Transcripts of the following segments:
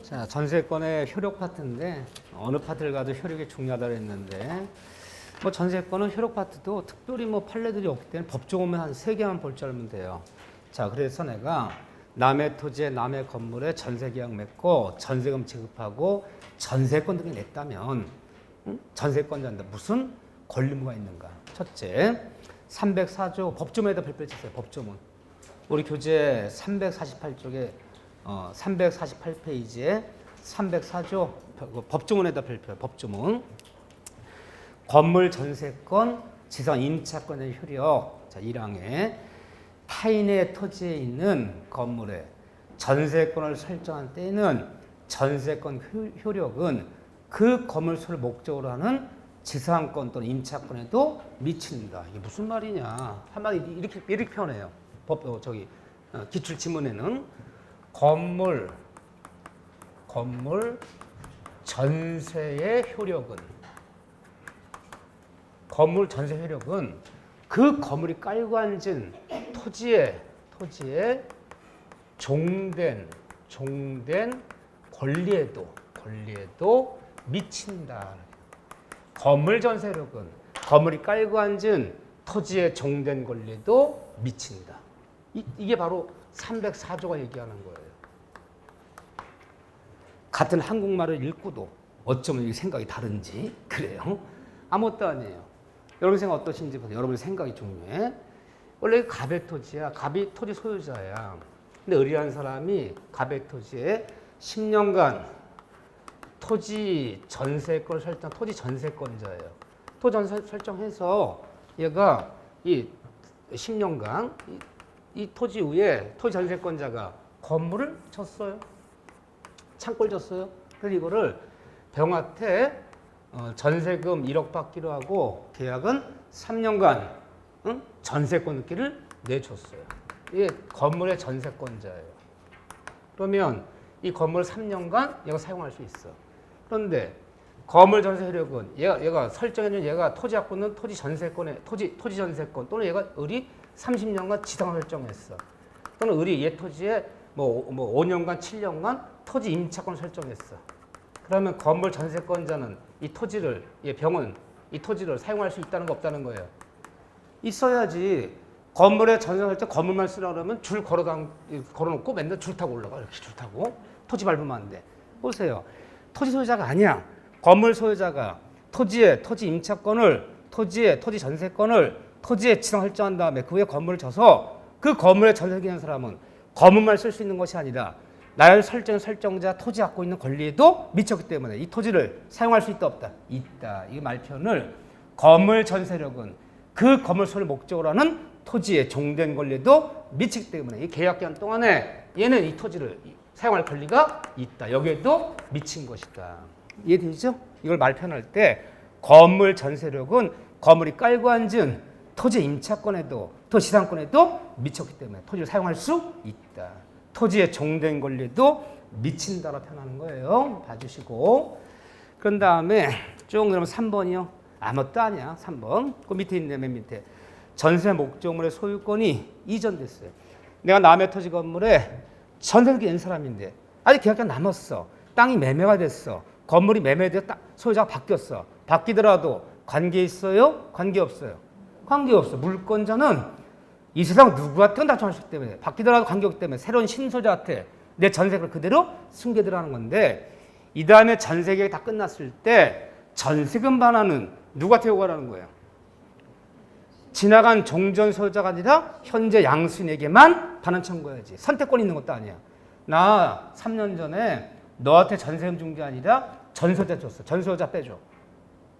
자, 전세권의 효력 파트인데 어느 파트를 가도 효력이 중요하다고 했는데 뭐 전세권은 효력 파트도 특별히 뭐 판례들이 없기 때문에 법조 보면 한 3개만 볼 줄 알면 돼요. 자, 그래서 내가 남의 토지에 남의 건물에 전세계약 맺고 전세금 지급하고 전세권 등을 냈다면 전세권자인데 무슨 권리무가 있는가? 첫째, 304조 법조문에다 별표 치세요. 법조문. 우리 교재 348쪽에 348페이지에 304조 법조문에다 별표. 법조문. 건물 전세권, 지상 임차권의 효력. 자, 1항에 타인의 토지에 있는 건물에 전세권을 설정한 때에는 전세권 효력은 그 건물소를 목적으로 하는 지상권 또는 임차권에도 미친다. 이게 무슨 말이냐? 한마디 이렇게 표현해요. 기출 지문에는 건물 전세의 효력은 건물 전세 효력은 그 건물이 깔고 앉은 토지에 종된 권리에도 미친다. 건물 전세력은 건물이 깔고 앉은 토지의 종된 권리에도 미친다. 이게 바로 304조가 얘기하는 거예요. 같은 한국말을 읽고도 어쩌면 이 생각이 다른지 그래요. 아무것도 아니에요. 여러분 생각 어떠신지 보세요. 여러분의 생각이 중요해. 원래 갑의 토지야. 갑이 토지 소유자야. 근데 의리한 사람이 갑의 토지에 10년간 토지 전세권을 설정, 토지 전세권자예요. 토지 전세 설정해서 얘가 이 10년간 이 토지 위에 토지 전세권자가 건물을 쳤어요. 창고를 쳤어요. 그래서 이거를 병한테 전세금 1억 받기로 하고 계약은 3년간 전세권 넣기를 내줬어요. 이게 건물의 전세권자예요. 그러면 이 건물 3년간 얘가 사용할 수 있어. 그런데 건물 전세 효력은 얘가 설정해준 얘가 토지 갖고 있는 토지 전세권에 토지 전세권 또는 얘가 을이 30년간 지상을 설정했어. 또는 을이 얘 토지에 뭐 5년간 7년간 토지 임차권을 설정했어. 그러면 건물 전세권자는 이 토지를 병은 이 토지를 사용할 수 있다는 거 없다는 거예요. 있어야지. 건물에 전세 설정 건물만 쓰라 그러면 줄 걸어놓고 맨날 줄 타고 올라가. 이렇게 줄 타고 토지 밟으면 안 돼. 보세요. 토지 소유자가 아니야. 건물 소유자가 토지에 토지 임차권을 토지에 토지 전세권을 토지에 지상 설정한 다음에 그 위에 건물을 져서 그 건물에 전세 기는 사람은 건물만 쓸 수 있는 것이 아니라 나열 설정자 토지 갖고 있는 권리에도 미쳤기 때문에 이 토지를 사용할 수 있다 없다? 있다. 이 말표현을 건물 전세력은 그 건물소를 목적으로 하는 토지의 종된 권리에도 미치기 때문에 이 계약기간 동안에 얘는 이 토지를 사용할 권리가 있다. 여기에도 미친 것이다. 이해되죠? 이걸 말표현할 때 건물 전세력은 건물이 깔고 앉은 토지 임차권에도 토지 지상권에도 미쳤기 때문에 토지를 사용할 수 있다. 토지의 종된 권리도 미친다라 표현하는 거예요. 봐주시고. 그런 다음에 쭉 그러면 3번이요. 아무것도 아니야. 3번. 그 밑에 있네. 맨 밑에. 전세 목적물의 소유권이 이전됐어요. 내가 남의 토지 건물에 전세를 낸 사람인데 아직 계약기간 남았어. 땅이 매매가 됐어. 건물이 매매되어 소유자가 바뀌었어. 바뀌더라도 관계 있어요? 관계 없어요? 관계 없어. 물권자는 이 세상 누구한테나 다 전할 수 있기 때문에 바뀌더라도 관계없기 때문에 새로운 신소자한테 내 전세를 그대로 승계들어가는 건데 이 다음에 전세계약이 다 끝났을 때 전세금 반환은 누구한테 요구하라는 거예요? 지나간 종전 소유자가 아니라 현재 양수인에게만 반환 청구해야지. 선택권이 있는 것도 아니야. 나 3년 전에 너한테 전세금 준 게 아니라 전소유자 줬어. 전소유자 빼줘.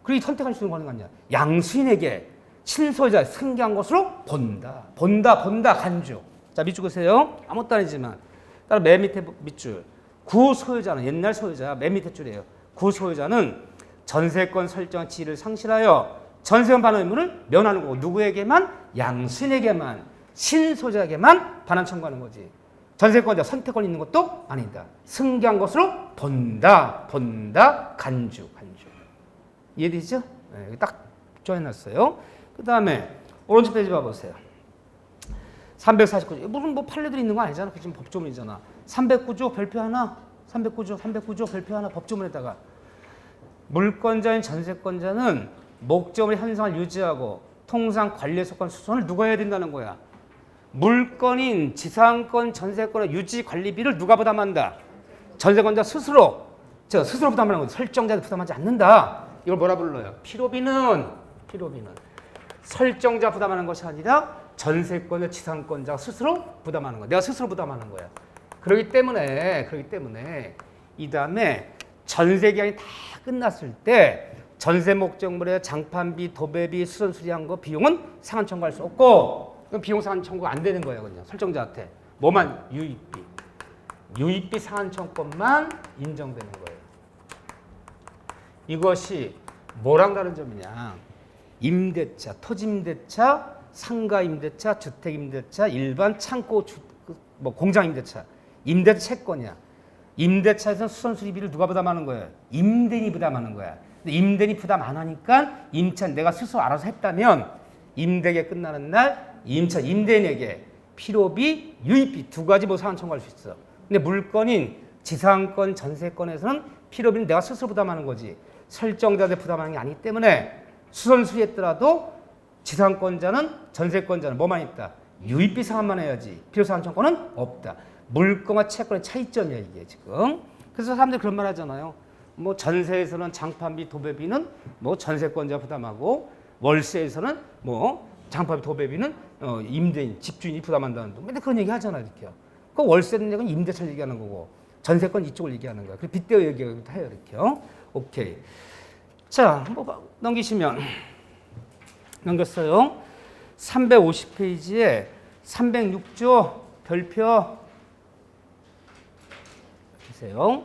그리고 선택할 수 있는 거 아니야. 양수인에게 신소유자 승계한 것으로 본다 간주. 자, 밑줄 그세요. 아무것도 아니지만 따라 맨 밑에 밑줄. 구소유자는 옛날 소유자 맨 밑에 줄이에요. 구소유자는 전세권 설정 지위를 상실하여 전세금 반환 의무를 면하는 거고 누구에게만? 양수인에게만 신소유자에게만 반환 청구하는 거지. 전세권자 선택권 있는 것도 아니다. 승계한 것으로 본다 간주. 이해되시죠? 네, 딱 조해놨어요. 그 다음에 오른쪽 페이지 봐보세요. 349조. 무슨 판례들이 있는 거 아니잖아. 지금 법조문이잖아. 309조 별표 하나. 309조 별표 하나 법조문에다가 물권자인 전세권자는 목적물의 현상을 유지하고 통상 관리에 속한 수선을 누가 해야 된다는 거야. 물권인 지상권 전세권의 유지 관리비를 누가 부담한다? 전세권자 스스로. 스스로 부담하는 거지. 설정자도 부담하지 않는다. 이걸 뭐라 불러요? 피로비는 설정자 부담하는 것이 아니라 전세권의 지상권자가 스스로 부담하는 거야. 내가 스스로 부담하는 거야. 그렇기 때문에 이 다음에 전세 기간이 다 끝났을 때 전세 목적물의 장판비, 도배비, 수선 수리한 거 비용은 상한 청구할 수 없고, 그럼 비용 상한 청구가 안 되는 거예요, 그냥 설정자한테. 뭐만? 유입비 상한 청구권만 인정되는 거예요. 이것이 뭐랑 다른 점이냐? 임대차, 토지임대차, 상가임대차, 주택임대차, 일반 창고, 공장임대차, 임대차 채권이야. 임대차에서는 수선수리비를 누가 부담하는 거예요? 임대인이 부담하는 거야. 근데 임대인이 부담 안 하니까 임차 내가 스스로 알아서 했다면 임대계 끝나는 날 임대인에게 피로비, 유입비 두 가지 뭐 상한 청구할 수 있어. 근데 물건인 지상권, 전세권에서는 피로비는 내가 스스로 부담하는 거지. 설정자한테 부담하는 게 아니기 때문에 수선수리했더라도 지상권자는 전세권자는 뭐만 있다? 유입비 상한만 해야지. 피로 상한 청구는 없다. 물건과 채권의 차이점이야 이게 지금. 그래서 사람들이 그런 말 하잖아요. 뭐 전세에서는 장판비, 도배비는 뭐 전세권자 부담하고 월세에서는 뭐 장판비, 도배비는 임대인, 집주인이 부담한다는 둥. 근데 그런 얘기 하잖아 이렇게. 그 월세는 얘기는 임대차를 얘기하는 거고 전세권 이쪽을 얘기하는 거야. 그 빗대어 얘기하기도 해요 이렇게. 오케이. 자, 뭐 넘기시면 넘겼어요. 350페이지에 306조 별표 보세요.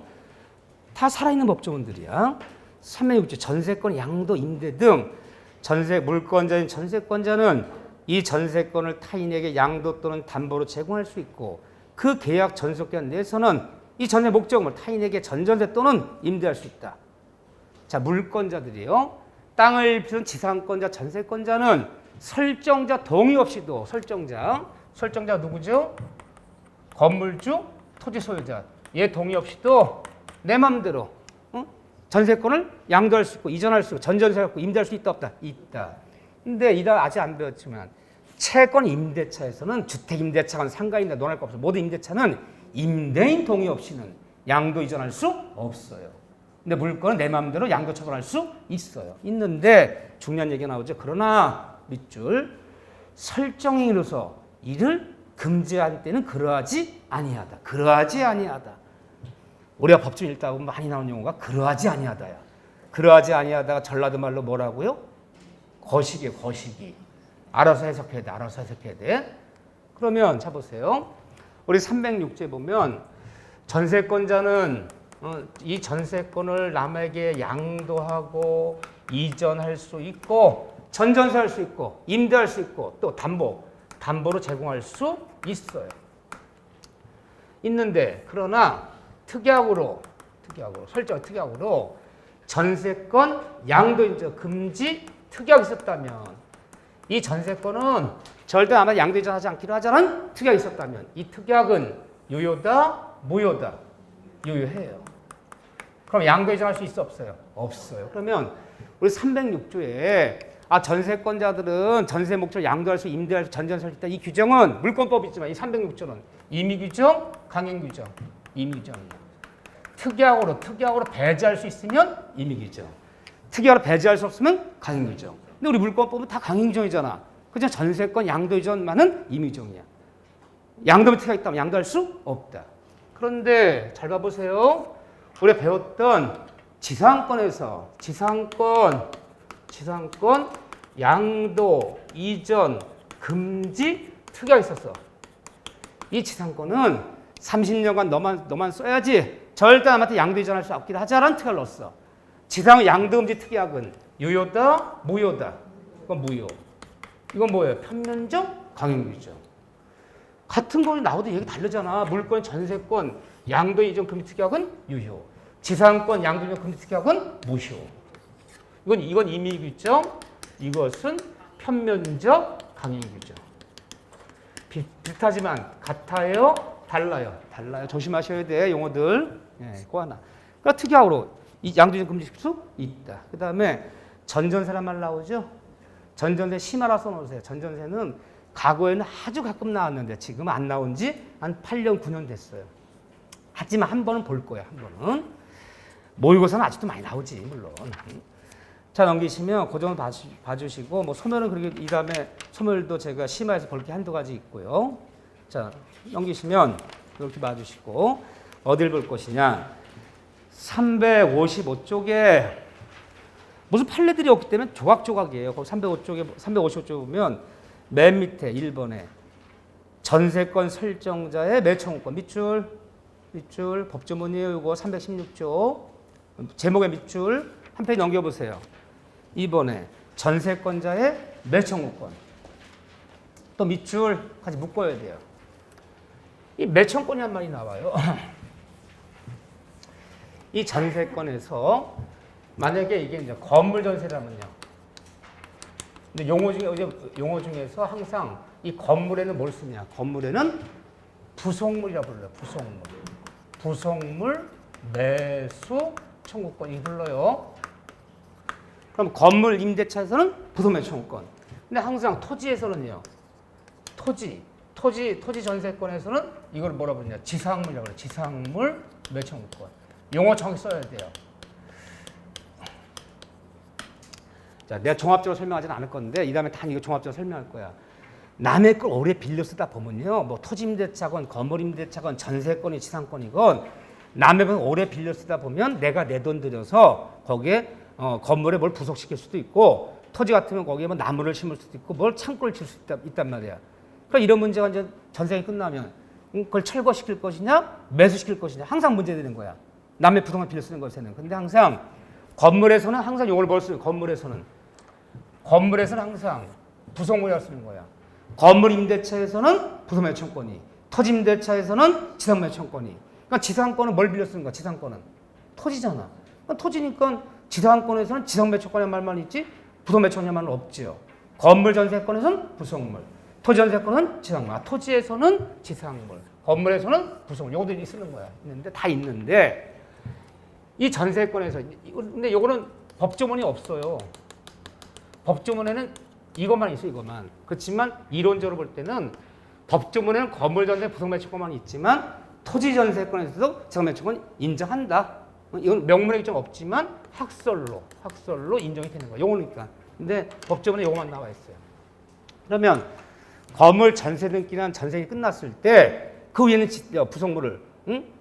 다 살아있는 법조문들이야. 306조 전세권, 양도, 임대 등 전세 물권자인 전세권자는 이 전세권을 타인에게 양도 또는 담보로 제공할 수 있고 그 계약 전속기간 내에서는 이 전세 목적물 타인에게 전전세 또는 임대할 수 있다. 자, 물권자들이요. 땅을 빌은 지상권자, 전세권자는 설정자 동의 없이도 설정자가 누구죠? 건물주, 토지 소유자. 얘 동의 없이도 내 맘대로 전세권을 양도할 수 있고 이전할 수 있고 전전세하고 임대할 수 있다 없다? 있다. 근데 이다 아직 안 배웠지만 채권 임대차에서는 주택임대차건 상가임대 논할 거 없어. 모든 임대차는 임대인 동의 없이는 양도 이전할 수 없어요. 근데 물건은 내 마음대로 양도 처분할 수 있어요. 있는데 중요한 얘기가 나오죠. 그러나 밑줄 설정인으로서 이를 금지할 때는 그러하지 아니하다. 그러하지 아니하다. 우리가 법정 읽다 보면 많이 나오는 용어가 그러하지 아니하다야. 그러하지 아니하다가 전라도 말로 뭐라고요? 거시기예요. 거시기. 알아서 해석해야 돼. 알아서 해석해야 돼. 그러면 자 보세요. 우리 306조에 보면 전세권자는 이 전세권을 남에게 양도하고 이전할 수 있고 전전세할 수 있고 임대할 수 있고 또 담보로 제공할 수 있어요. 있는데 그러나 특약으로 전세권 양도 인정 금지 특약이 있었다면 이 전세권은 절대 아마 양도 이전하지 않기로 하자는 특약이 있었다면 이 특약은 유효다 무효다? 유효해요. 그럼 양도 이전할 수 있어 없어요? 없어요. 그러면 우리 306조에 전세권자들은 전세 목적을 양도할 수, 임대할 수, 전전할 수 있다. 이 규정은 물권법이 있지만 이 306조는 임의 규정, 강행 규정, 임의 규정이에요. 특약으로 배제할 수 있으면 임의 규정. 특약으로 배제할 수 없으면 강행 규정. 근데 우리 물권법은 다 강행 규정이잖아. 그죠? 전세권 양도 이전만은 임의 규정이야. 양도면 특약이 있다면 양도할 수 없다. 그런데 잘 봐보세요. 우리가 배웠던 지상권에서 지상권 양도 이전 금지 특약이 있었어. 이 지상권은 30년간 너만 써야지 절대 남한테 양도 이전할 수 없기도 하자라는 특약을 넣었어. 지상 양도 금지 특약은 유효다 무효다? 이건 무효. 이건 뭐예요? 편면적 강행규정. 같은 걸 나오도 얘기 다르잖아. 물권 전세권 양도 이전 금지 특약은 유효. 지상권 양도 이전 금지 특약은 무효. 이건 임의 규정, 이것은 편면적 강행 규정. 비슷하지만 같아요, 달라요. 조심하셔야 돼 용어들. 예, 그거 하나. 그러니까 특이하고 이 양도세 금지시킬 수 있다. 그 다음에 전전세란 말 나오죠. 전전세 심하라 써놓으세요. 전전세는 과거에는 아주 가끔 나왔는데 지금 안 나온 지 한 8년, 9년 됐어요. 하지만 한 번은 볼 거야. 한 번은. 모의고사는 아직도 많이 나오지 물론. 자 넘기시면 그 정도 봐주시고 뭐 소멸은 그렇게 이 다음에 소멸도 제가 심화해서 볼 게 한두 가지 있고요. 자 넘기시면 이렇게 봐주시고 어딜 볼 것이냐 355쪽에 무슨 판례들이 없기 때문에 조각조각이에요. 355쪽에 보면 맨 밑에 1번에 전세권 설정자의 매청권 밑줄 법조문이에요. 이거 316조 제목의 밑줄 한 페이지 넘겨보세요. 2번에 전세권자의 매청권 또 밑줄 같이 묶어야 돼요. 이 매청권이란 말이 나와요. 이 전세권에서 만약에 이게 이제 건물 전세라면요. 근데 용어 중에서 항상 이 건물에는 뭘 쓰냐? 건물에는 부속물이라 불러요. 부속물 매수 청구권 이 불러요. 그럼 건물 임대차에서는 부속 매수 청구권. 근데 항상 토지에서는요. 토지 전세권에서는 이걸 뭐라 부르냐? 지상물이라고 그래요. 지상물 매수 청구권. 용어 정확히 써야 돼요. 자, 내가 종합적으로 설명하지는 않을 건데 이 다음에 다 이거 종합적으로 설명할 거야. 남의 걸 오래 빌려 쓰다 보면요, 뭐 토지 임대차건 건물 임대차건 전세권이 지상권이건 남의 걸 오래 빌려 쓰다 보면 내가 내 돈 들여서 거기에 건물에 뭘 부속시킬 수도 있고 토지 같으면 거기에 뭐 나무를 심을 수도 있고 뭘 창고를 칠 수 있단 말이야. 그럼 이런 문제가 이제 전세가 끝나면 그걸 철거시킬 것이냐 매수시킬 것이냐 항상 문제되는 거야. 남의 부동산 빌려 쓰는 것에는. 근데 항상 건물에서는 항상 이걸 뭘 쓰는 건물에서는 항상 부속물이라고 쓰는 거야. 건물 임대차에서는 부속 매청권이, 토지 임대차에서는 지상 매청권이. 그러니까 지상권은 뭘 빌려 쓰는 거야? 지상권은 토지잖아. 그러니까 토지니까 지상권에서는 지상 매청권이라는 말만 있지 부속 매청권이라는 말은 없지요. 건물 전세권에서는 부속물, 토지 전세권은 지상물. 토지에서는 지상물, 건물에서는 부속물. 요것들이 쓰는 거야. 다 있는데 이 전세권에서 근데 이거는 법조문이 없어요. 법조문에는 이것만 있어 이것만. 그렇지만 이론적으로 볼 때는 법조문에는 건물 전세 부속 매청권만 있지만 토지 전세권에서도 지상 매청권 인정한다. 이건 명문에 좀 없지만 학설로 인정이 되는 거야. 요거니까. 근데 법조문에 요것만 나와 있어요. 그러면 건물 전세 등기란 전세기 끝났을 때 그 위에는 부속물을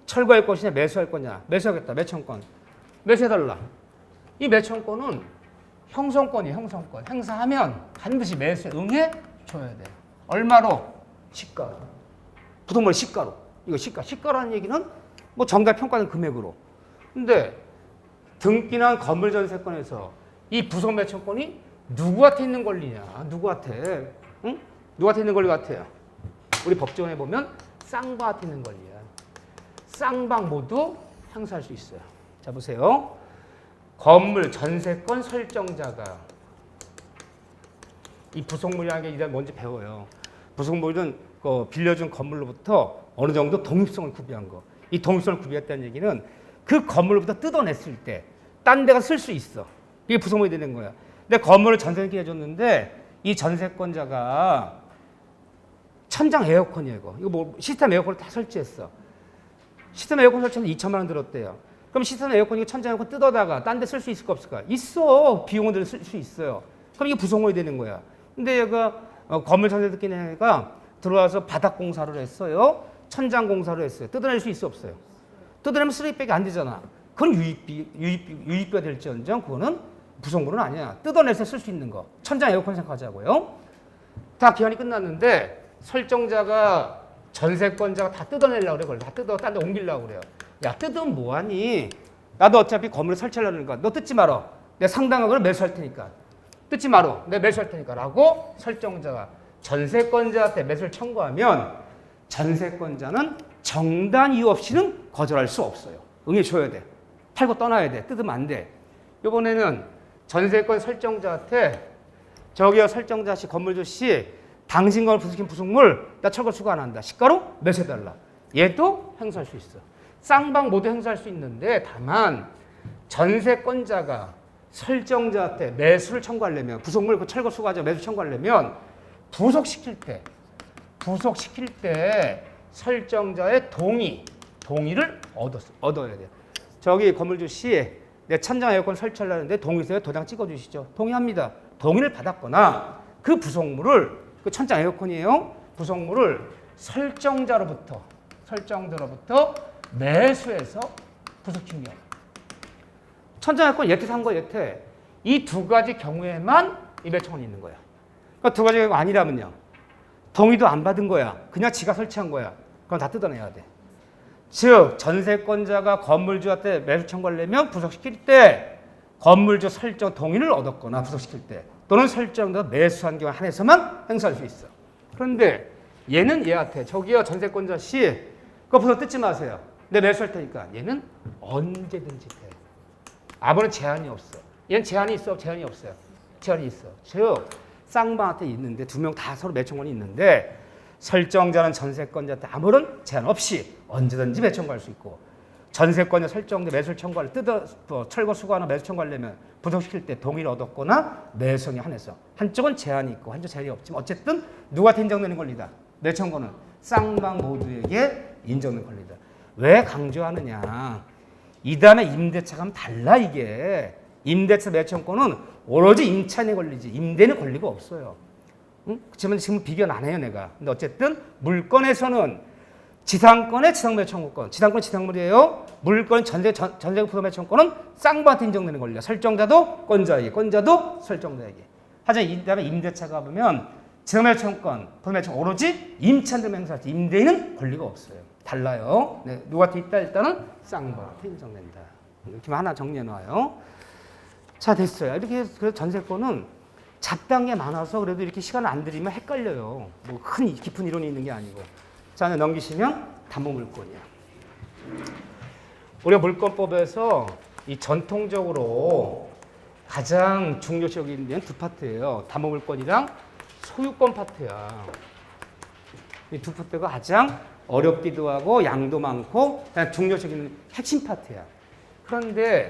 철거할 것이냐 매수할 거냐. 매수하겠다. 매청권. 매수해달라. 이 매청권은 형성권이에요. 형성권. 행사하면 반드시 매수에 응해 줘야 돼. 얼마로? 시가로. 부속물 시가로. 이거 시가라는 얘기는 뭐 정답 평가된 금액으로. 근데 등기난 건물 전세권에서 이 부속 매청권이 누구한테 있는 권리냐? 누구한테? 응? 누구한테 있는 권리 같아요? 우리 법조문에 보면 쌍방한테 있는 권리야. 쌍방 모두 행사할 수 있어요. 자 보세요. 건물 전세권 설정자가 이 부속물이라는 게 일단 뭔지 배워요. 부속물은 빌려준 건물로부터 어느 정도 독립성을 구비한 거. 이 독립성을 구비했다는 얘기는 그 건물로부터 뜯어냈을 때 딴 데가 쓸 수 있어. 이게 부속물이 되는 거야. 근데 건물을 전세기 해줬는데 이 전세권자가 천장 에어컨이에요. 이거 뭐 시스템 에어컨을 다 설치했어. 시스템 에어컨 설치하면 2천만 원 들었대요. 그럼 시스템 에어컨 이거 천장 에어컨 뜯어다가 딴 데 쓸 수 있을까 없을까? 있어. 비용은 들 쓸 수 있어요. 그럼 이게 부속물이 되는 거야. 근데 얘가 건물 전세 듣기는 애가 들어와서 바닥 공사를 했어요. 천장 공사를 했어요. 뜯어낼 수 있어 없어요? 뜯어내면 쓰레기백이 안 되잖아. 그건 유입비가 될지언정 그거는 부속물은 아니야. 뜯어내서 쓸 수 있는 거. 천장 에어컨 생각하자고요. 다 기한이 끝났는데 설정자가 전세권자가 다 뜯어내려고 그래. 그걸 다 뜯어 딴 데 옮기려고 그래요. 야 뜯으면 뭐하니? 나도 어차피 건물에 설치하려는 거야. 너 뜯지 마라. 내가 상당한 걸 매수할 테니까. 뜯지 마라. 내가 매수할 테니까. 라고 설정자가 전세권자한테 매수를 청구하면 전세권자는 정당 이유 없이는 거절할 수 없어요. 응해줘야 돼. 팔고 떠나야 돼. 뜯으면 안 돼. 이번에는 전세권 설정자한테 저기요 설정자 씨 건물주 씨 당신 건물 부속물 나 철거 추가 안 한다. 시가로 매수해달라. 얘도 행사할 수 있어. 쌍방 모두 행사할 수 있는데 다만 전세권자가 설정자한테 매수를 청구하려면 부속물 그 철거 수거하자 매수 청구하려면 부속시킬 때 설정자의 동의를 얻어야 돼요. 저기 건물주 씨, 내 천장 에어컨 설치하려는데 동의서에 도장 찍어주시죠. 동의합니다. 동의를 받았거나 그 부속물을 그 천장 에어컨이에요. 부속물을 설정자로부터 매수해서 부속시킨 경우. 천장 에어컨 예태 산 거 예태. 이 두 가지 경우에만 이 매청원이 있는 거야. 그러니까 두 가지 경우가 아니라면요. 동의도 안 받은 거야. 그냥 지가 설치한 거야. 그럼 다 뜯어내야 돼. 즉 전세권자가 건물주한테 매수 청구를 내면 부속시킬 때 건물주 설정 동의를 얻었거나 부속시킬 때 또는 설정자가 매수한 경우에 한해서만 행사할 수 있어. 그런데 얘는 얘한테 저기요 전세권자 씨 그거 부속 뜯지 마세요. 내 매수할 테니까 얘는 언제든지 돼. 아무런 제한이 없어. 얘는 제한이 있어? 제한이 없어요? 제한이 있어. 즉 쌍방한테 있는데 두 명 다 서로 매청권이 있는데 설정자는 전세권자한테 아무런 제한 없이 언제든지 매청구할 수 있고 전세권자 설정자 매수를 청구할 철거 수거하나 매수 청구하려면 부속시킬 때 동의를 얻었거나 매수에 한해서 한쪽은 제한이 있고 한쪽 제한이 없지만 어쨌든 누구한테 인정되는 권리다. 매청구는 쌍방 모두에게 인정되는 권리다. 왜 강조하느냐. 이 다음에 임대차가 하면 달라 이게. 임대차 매청권은 오로지 임차인의 권리지 임대인의 권리가 없어요. 응? 그렇지만 지금 비교는 안 해요 내가. 근데 어쨌든 물건에서는 지상권의 지상매청권, 지상권 지상물이에요. 물건 전세 부속매청권은 쌍방한테 인정되는 권리야. 설정자도 권자에게, 권자도 설정자에게. 하지만 이 다음에 임대차가 보면 지상매청권, 부속매청권 오로지 임차인들만 행사하지 임대인은 권리가 없어요. 달라요. 네, 누구한테 있다 일단은 쌍방한테 인정된다. 이렇게 하나 정리해 놔요. 자 됐어요. 이렇게 해서 그래서 전세권은 잡다한 게 많아서 그래도 이렇게 시간을 안 들이면 헷갈려요. 뭐 큰 깊은 이론이 있는 게 아니고. 자, 넘기시면 담보물권이야. 우리가 물권법에서 이 전통적으로 가장 중요시적인 데는 두 파트예요. 담보물권이랑 소유권 파트야. 이 두 파트가 가장 어렵기도 하고 양도 많고 그냥 중요시적인 핵심 파트야. 그런데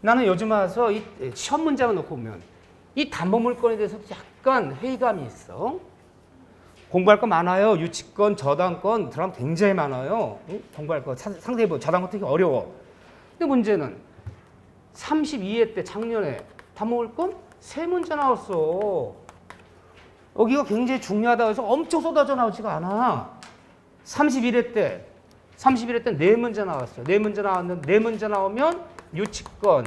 나는 요즘 와서 이 시험 문제만 놓고 보면 이 담보물권에 대해서 약간 회의감이 있어. 공부할 거 많아요. 유치권, 저당권 들어가면 굉장히 많아요. 공부할 거 상세히 보고 저당권 되게 어려워. 근데 문제는 32회 때 작년에 담보물권 세 문제 나왔어. 여기가 굉장히 중요하다고 해서 엄청 쏟아져 나오지가 않아. 31회 때 네 문제 나왔어요. 네 문제 나왔는데 네 문제 나오면 유치권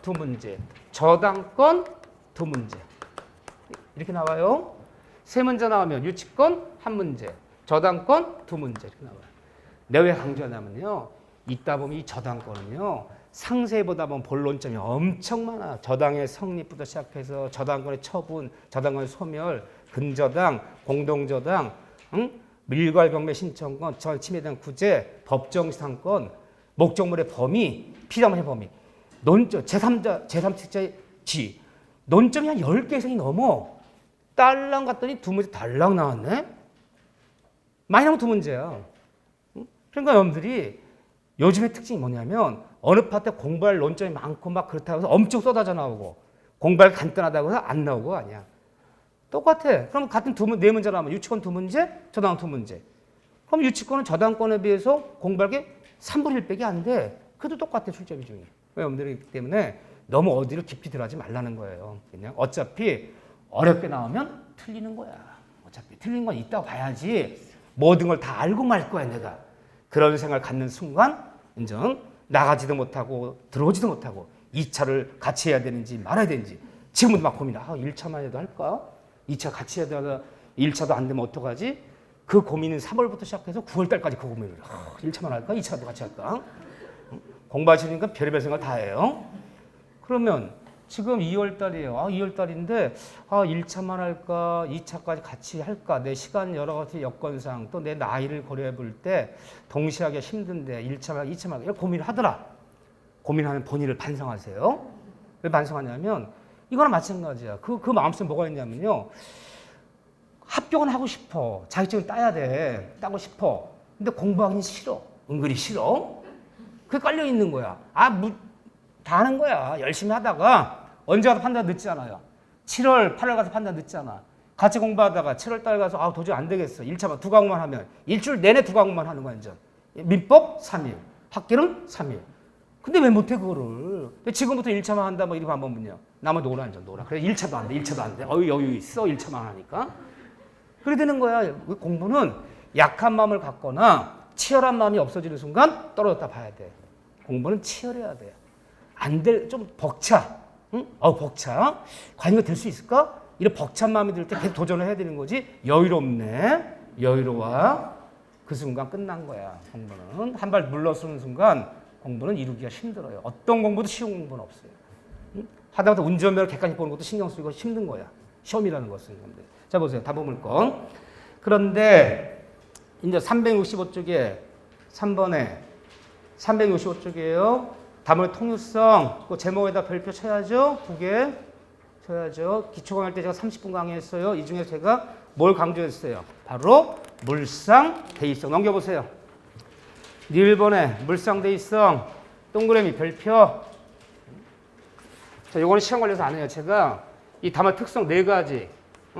두 문제, 저당권 두 문제 이렇게 나와요. 세 문제 나오면 유치권 한 문제, 저당권 두 문제 이렇게 나와요. 내가 왜 강조하냐면요. 있다 보면 이 저당권은요. 상세보다 보면 본론점이 엄청 많아. 저당의 성립부터 시작해서 저당권의 처분, 저당권의 소멸, 근저당, 공동저당, 밀괄 경매 신청권, 전 침해에 대한 구제, 법정지상권, 목적물의 범위, 피담물의 범위, 논점, 제3측자의 지, 논점이 한 10개 이상이 넘어. 딸랑 갔더니 두 문제 달랑 나왔네? 많이 나오면 두 문제야. 그러니까 여러분들이 요즘의 특징이 뭐냐면 어느 파트 공부할 논점이 많고 막 그렇다고 해서 엄청 쏟아져 나오고 공부하기 간단하다고 해서 안 나오고 아니야. 똑같아. 그럼 같은 네 문제 나오면 유치권 두 문제, 저당권 두 문제. 그럼 유치권은 저당권에 비해서 공부하기 3분의 1밖에 안 돼. 그래도 똑같아 출제 비중이. 여러분들이 때문에 너무 어디를 깊이 들어가지 말라는 거예요. 그냥 어차피 어렵게 나오면 틀리는 거야. 어차피 틀린 건 있다고 봐야지. 모든 걸 다 알고 말 거야 내가. 그런 생각을 갖는 순간 인정 나가지도 못하고 들어오지도 못하고 2차를 같이 해야 되는지 말아야 되는지 지금도 막 고민해. 1차만 해도 할까? 2차 같이 해야 되나? 1차도 안 되면 어떡하지? 그 고민은 3월부터 시작해서 9월달까지 그 고민을 1차만 할까? 2차도 같이 할까? 공부하시니까 별의별 생각 다 해요. 그러면 지금 2월달이에요. 2월달인데 1차만 할까? 2차까지 같이 할까? 내 시간 여러 가지 여건상 또 내 나이를 고려해 볼 때 동시에 하기가 힘든데 1차만 2차만 이렇게 고민을 하더라. 고민하면 본인을 반성하세요. 왜 반성하냐면 이거랑 마찬가지야. 그 마음속에 뭐가 있냐면요. 합격은 하고 싶어. 자격증을 따야 돼. 따고 싶어. 근데 공부하기는 싫어. 은근히 싫어. 그게 깔려 있는 거야. 다 하는 거야. 열심히 하다가 언제 가서 판단 늦잖아요. 7월, 8월 가서 판단 늦잖아. 같이 공부하다가 7월 달 가서 도저히 안 되겠어. 1차만 두 과목만 하면 일주일 내내 두 과목만 하는 거야, 완전. 민법 3일, 학기는 3일. 근데 왜 못해 그거를? 지금부터 1차만 한다 뭐 이러고 한번 문요. 나머지 놀아 앉아 놀아. 그래 1차도 안 돼. 1차도 안 돼. 여유 있어. 1차만 하니까. 그래 되는 거야. 공부는 약한 마음을 갖거나 치열한 마음이 없어지는 순간 떨어졌다 봐야 돼. 공부는 치열해야 돼. 안 될, 좀 벅차. 응? 벅차. 과연 이거 될 수 있을까? 이런 벅찬 마음이 들 때 계속 도전을 해야 되는 거지. 여유롭네. 여유로워. 그 순간 끝난 거야. 공부는. 한 발 물러서는 순간 공부는 이루기가 힘들어요. 어떤 공부도 쉬운 공부는 없어요. 응? 하다못해 운전면허 객관식 보는 것도 신경 쓰이고 힘든 거야. 시험이라는 것은. 자 보세요. 다보물건. 그런데 이제 365쪽에 3번에 365쪽이에요. 다문의 통유성. 그 제목에다 별표 쳐야죠. 2개 쳐야죠. 기초 강의할 때 제가 30분 강의했어요. 이 중에 제가 뭘 강조했어요? 바로 물상 대입성. 넘겨보세요. 1번에 물상 대입성 동그라미 별표. 자, 요거는 시간 걸려서 안 해요. 제가 이 담화 특성 4가지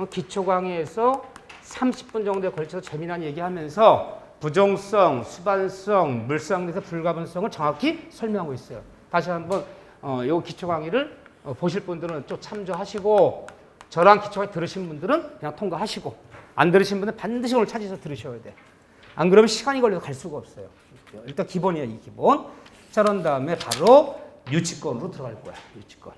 기초 강의에서 30분 정도에 걸쳐서 재미난 얘기하면서 부정성, 수반성, 물상대에서 불가분성을 정확히 설명하고 있어요. 다시 한번 요 기초 강의를 보실 분들은 좀 참조하시고 저랑 기초 강의 들으신 분들은 그냥 통과하시고 안 들으신 분들은 반드시 오늘 찾아서 들으셔야 돼. 안 그러면 시간이 걸려서 갈 수가 없어요. 일단 기본이야, 이 기본. 자, 그런 다음에 바로 유치권으로 들어갈 거야. 유치권.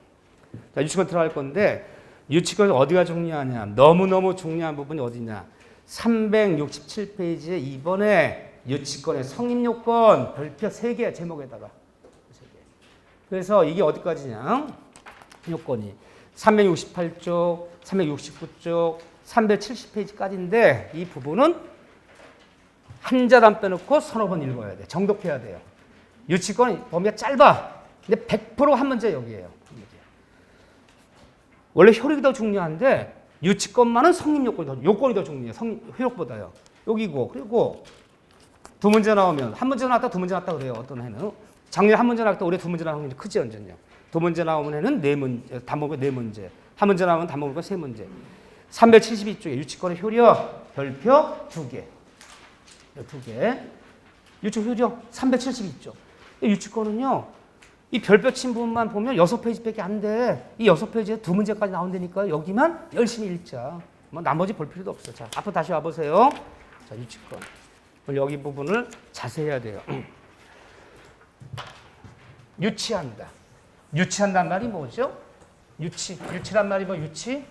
자, 유치권 들어갈 건데 유치권이 어디가 중요하냐? 너무너무 중요한 부분이 어디냐? 367페이지에 이번에 유치권의 성립요건 별표 3개 제목에다가 3개. 그래서 이게 어디까지냐? 요건이 368쪽, 369쪽, 370페이지까지인데 이 부분은 한 자단 빼놓고 서너 번 읽어야 돼. 정독해야 돼요. 유치권 범위가 짧아. 근데 100% 한 문제 여기에요. 원래 효력이 더 중요한데 유치권만은 요건이 더 중요해요. 효력보다요. 여기고 그리고 두 문제 나오면 한 문제 나왔다 두 문제 나왔다 그래요. 어떤 해는 작년 한 문제 나왔다 올해 두 문제 나오는 게 크지 언제요. 두 문제 나오면 해는 네 문제, 단목에 네 문제. 한 문제 나오면 단목에 세 문제. 372쪽에 유치권의 효력 별표 2개. 2개. 유치 효력 372쪽. 유치권은요. 이 별표 친 부분만 보면 6페이지밖에 안 돼. 이 6페이지에 두 문제까지 나온다니까 여기만 열심히 읽자. 뭐 나머지 볼 필요도 없어. 자, 앞으로 다시 와보세요. 자, 유치권. 여기 부분을 자세히 해야 돼요. 유치한다. 유치한다는 말이 뭐죠? 유치란 말이 뭐 유치?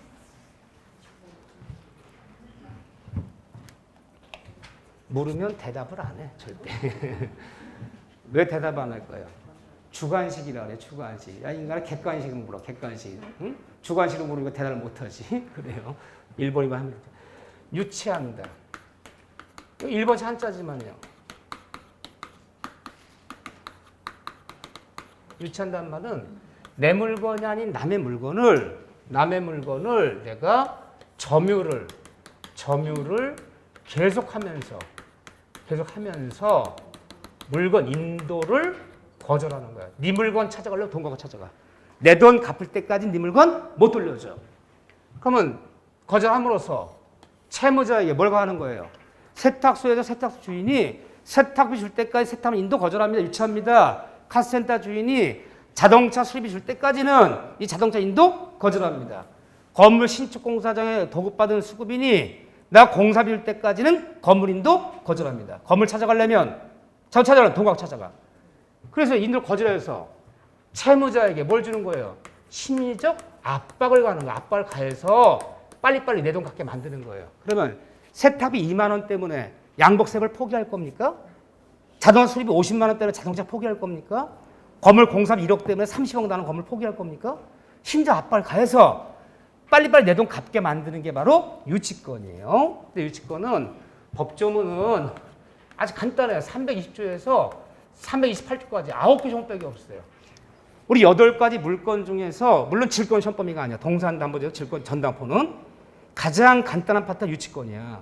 모르면 대답을 안 해, 절대. 왜 대답 안 할 거예요? 주관식이라 그래, 주관식. 야, 인간은 객관식은 물어, 객관식. 응? 주관식은 모르니까 대답을 못 하지. 그래요. 1번이만 하면 되죠. 유치한다. 1번이 한자지만요. 유치한다는 말은 내 물건이 아닌 남의 물건을 내가 점유를 계속하면서 물건 인도를 거절하는 거야. 네 물건 찾아가려면 돈 갖고 찾아가. 내 돈 갚을 때까지 네 물건 못 돌려줘. 그러면 거절함으로써 채무자에게 뭘 가하는 거예요? 세탁소에서 세탁소 주인이 세탁비 줄 때까지 세탁을 인도 거절합니다. 유치합니다. 카센터 주인이 자동차 수리비 줄 때까지는 이 자동차 인도 거절합니다. 건물 신축 공사장에 도급받은 수급인이 나 공사비 줄 때까지는 건물 인도 거절합니다. 건물 찾아가려면 돈 갖고 찾아가. 그래서 인도를 거절해서 채무자에게 뭘 주는 거예요? 심리적 압박을 가하는 거예요. 압박을 가해서 빨리빨리 내 돈 갖게 만드는 거예요. 그러면 세탁비 2만 원 때문에 양복색을 포기할 겁니까? 자동차 수리비 50만 원 때문에 자동차 포기할 겁니까? 건물 공사비 1억 때문에 30억 나는 건물 포기할 겁니까? 심지어 압박을 가해서 빨리빨리 내 돈 갚게 만드는 게 바로 유치권이에요. 근데 유치권은 법조문은 아주 간단해요. 320조에서 328조까지 9개 종목밖에 없어요. 우리 8가지 물건 중에서 물론 질권 시험 범위가 아니야. 동산담보제도 질권 전담포는 가장 간단한 파트가 유치권이야.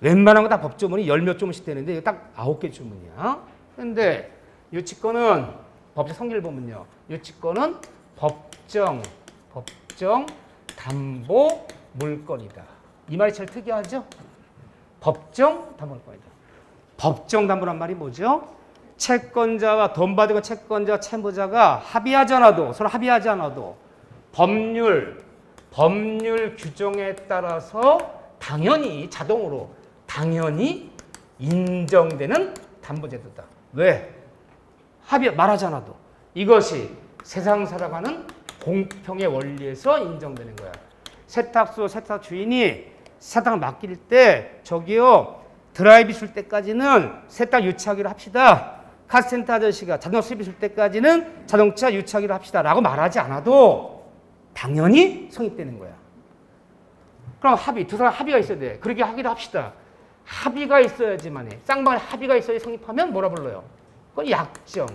웬만한 거 다 법조문이 열 몇 조문씩 되는데 이거 딱 9개 조문이야. 근데 유치권은 법적 성질을 보면요. 유치권은 법정 담보 물건이다. 이 말이 제일 특이하죠? 법정 담보 물건이다. 법정 담보란 말이 뭐죠? 채권자와 돈 받은 채권자와 채무자가 서로 합의하지 않아도 법률 규정에 따라서 자동으로 인정되는 담보제도다. 왜? 말하지 않아도 이것이 세상 살아가는 공평의 원리에서 인정되는 거야. 세탁소 세탁 주인이 세탁을 맡길 때 저기요 드라이브 줄 때까지는 세탁 유치하기로 합시다. 카센터 아저씨가 자동차 수리비 줄 때까지는 자동차 유치하기로 합시다 라고 말하지 않아도 당연히 성립되는 거야. 그럼 두 사람 합의가 있어야 돼. 그렇게 하기로 합시다. 합의가 있어야지만 해. 쌍방에 합의가 있어야 성립하면 뭐라 불러요? 그건 약정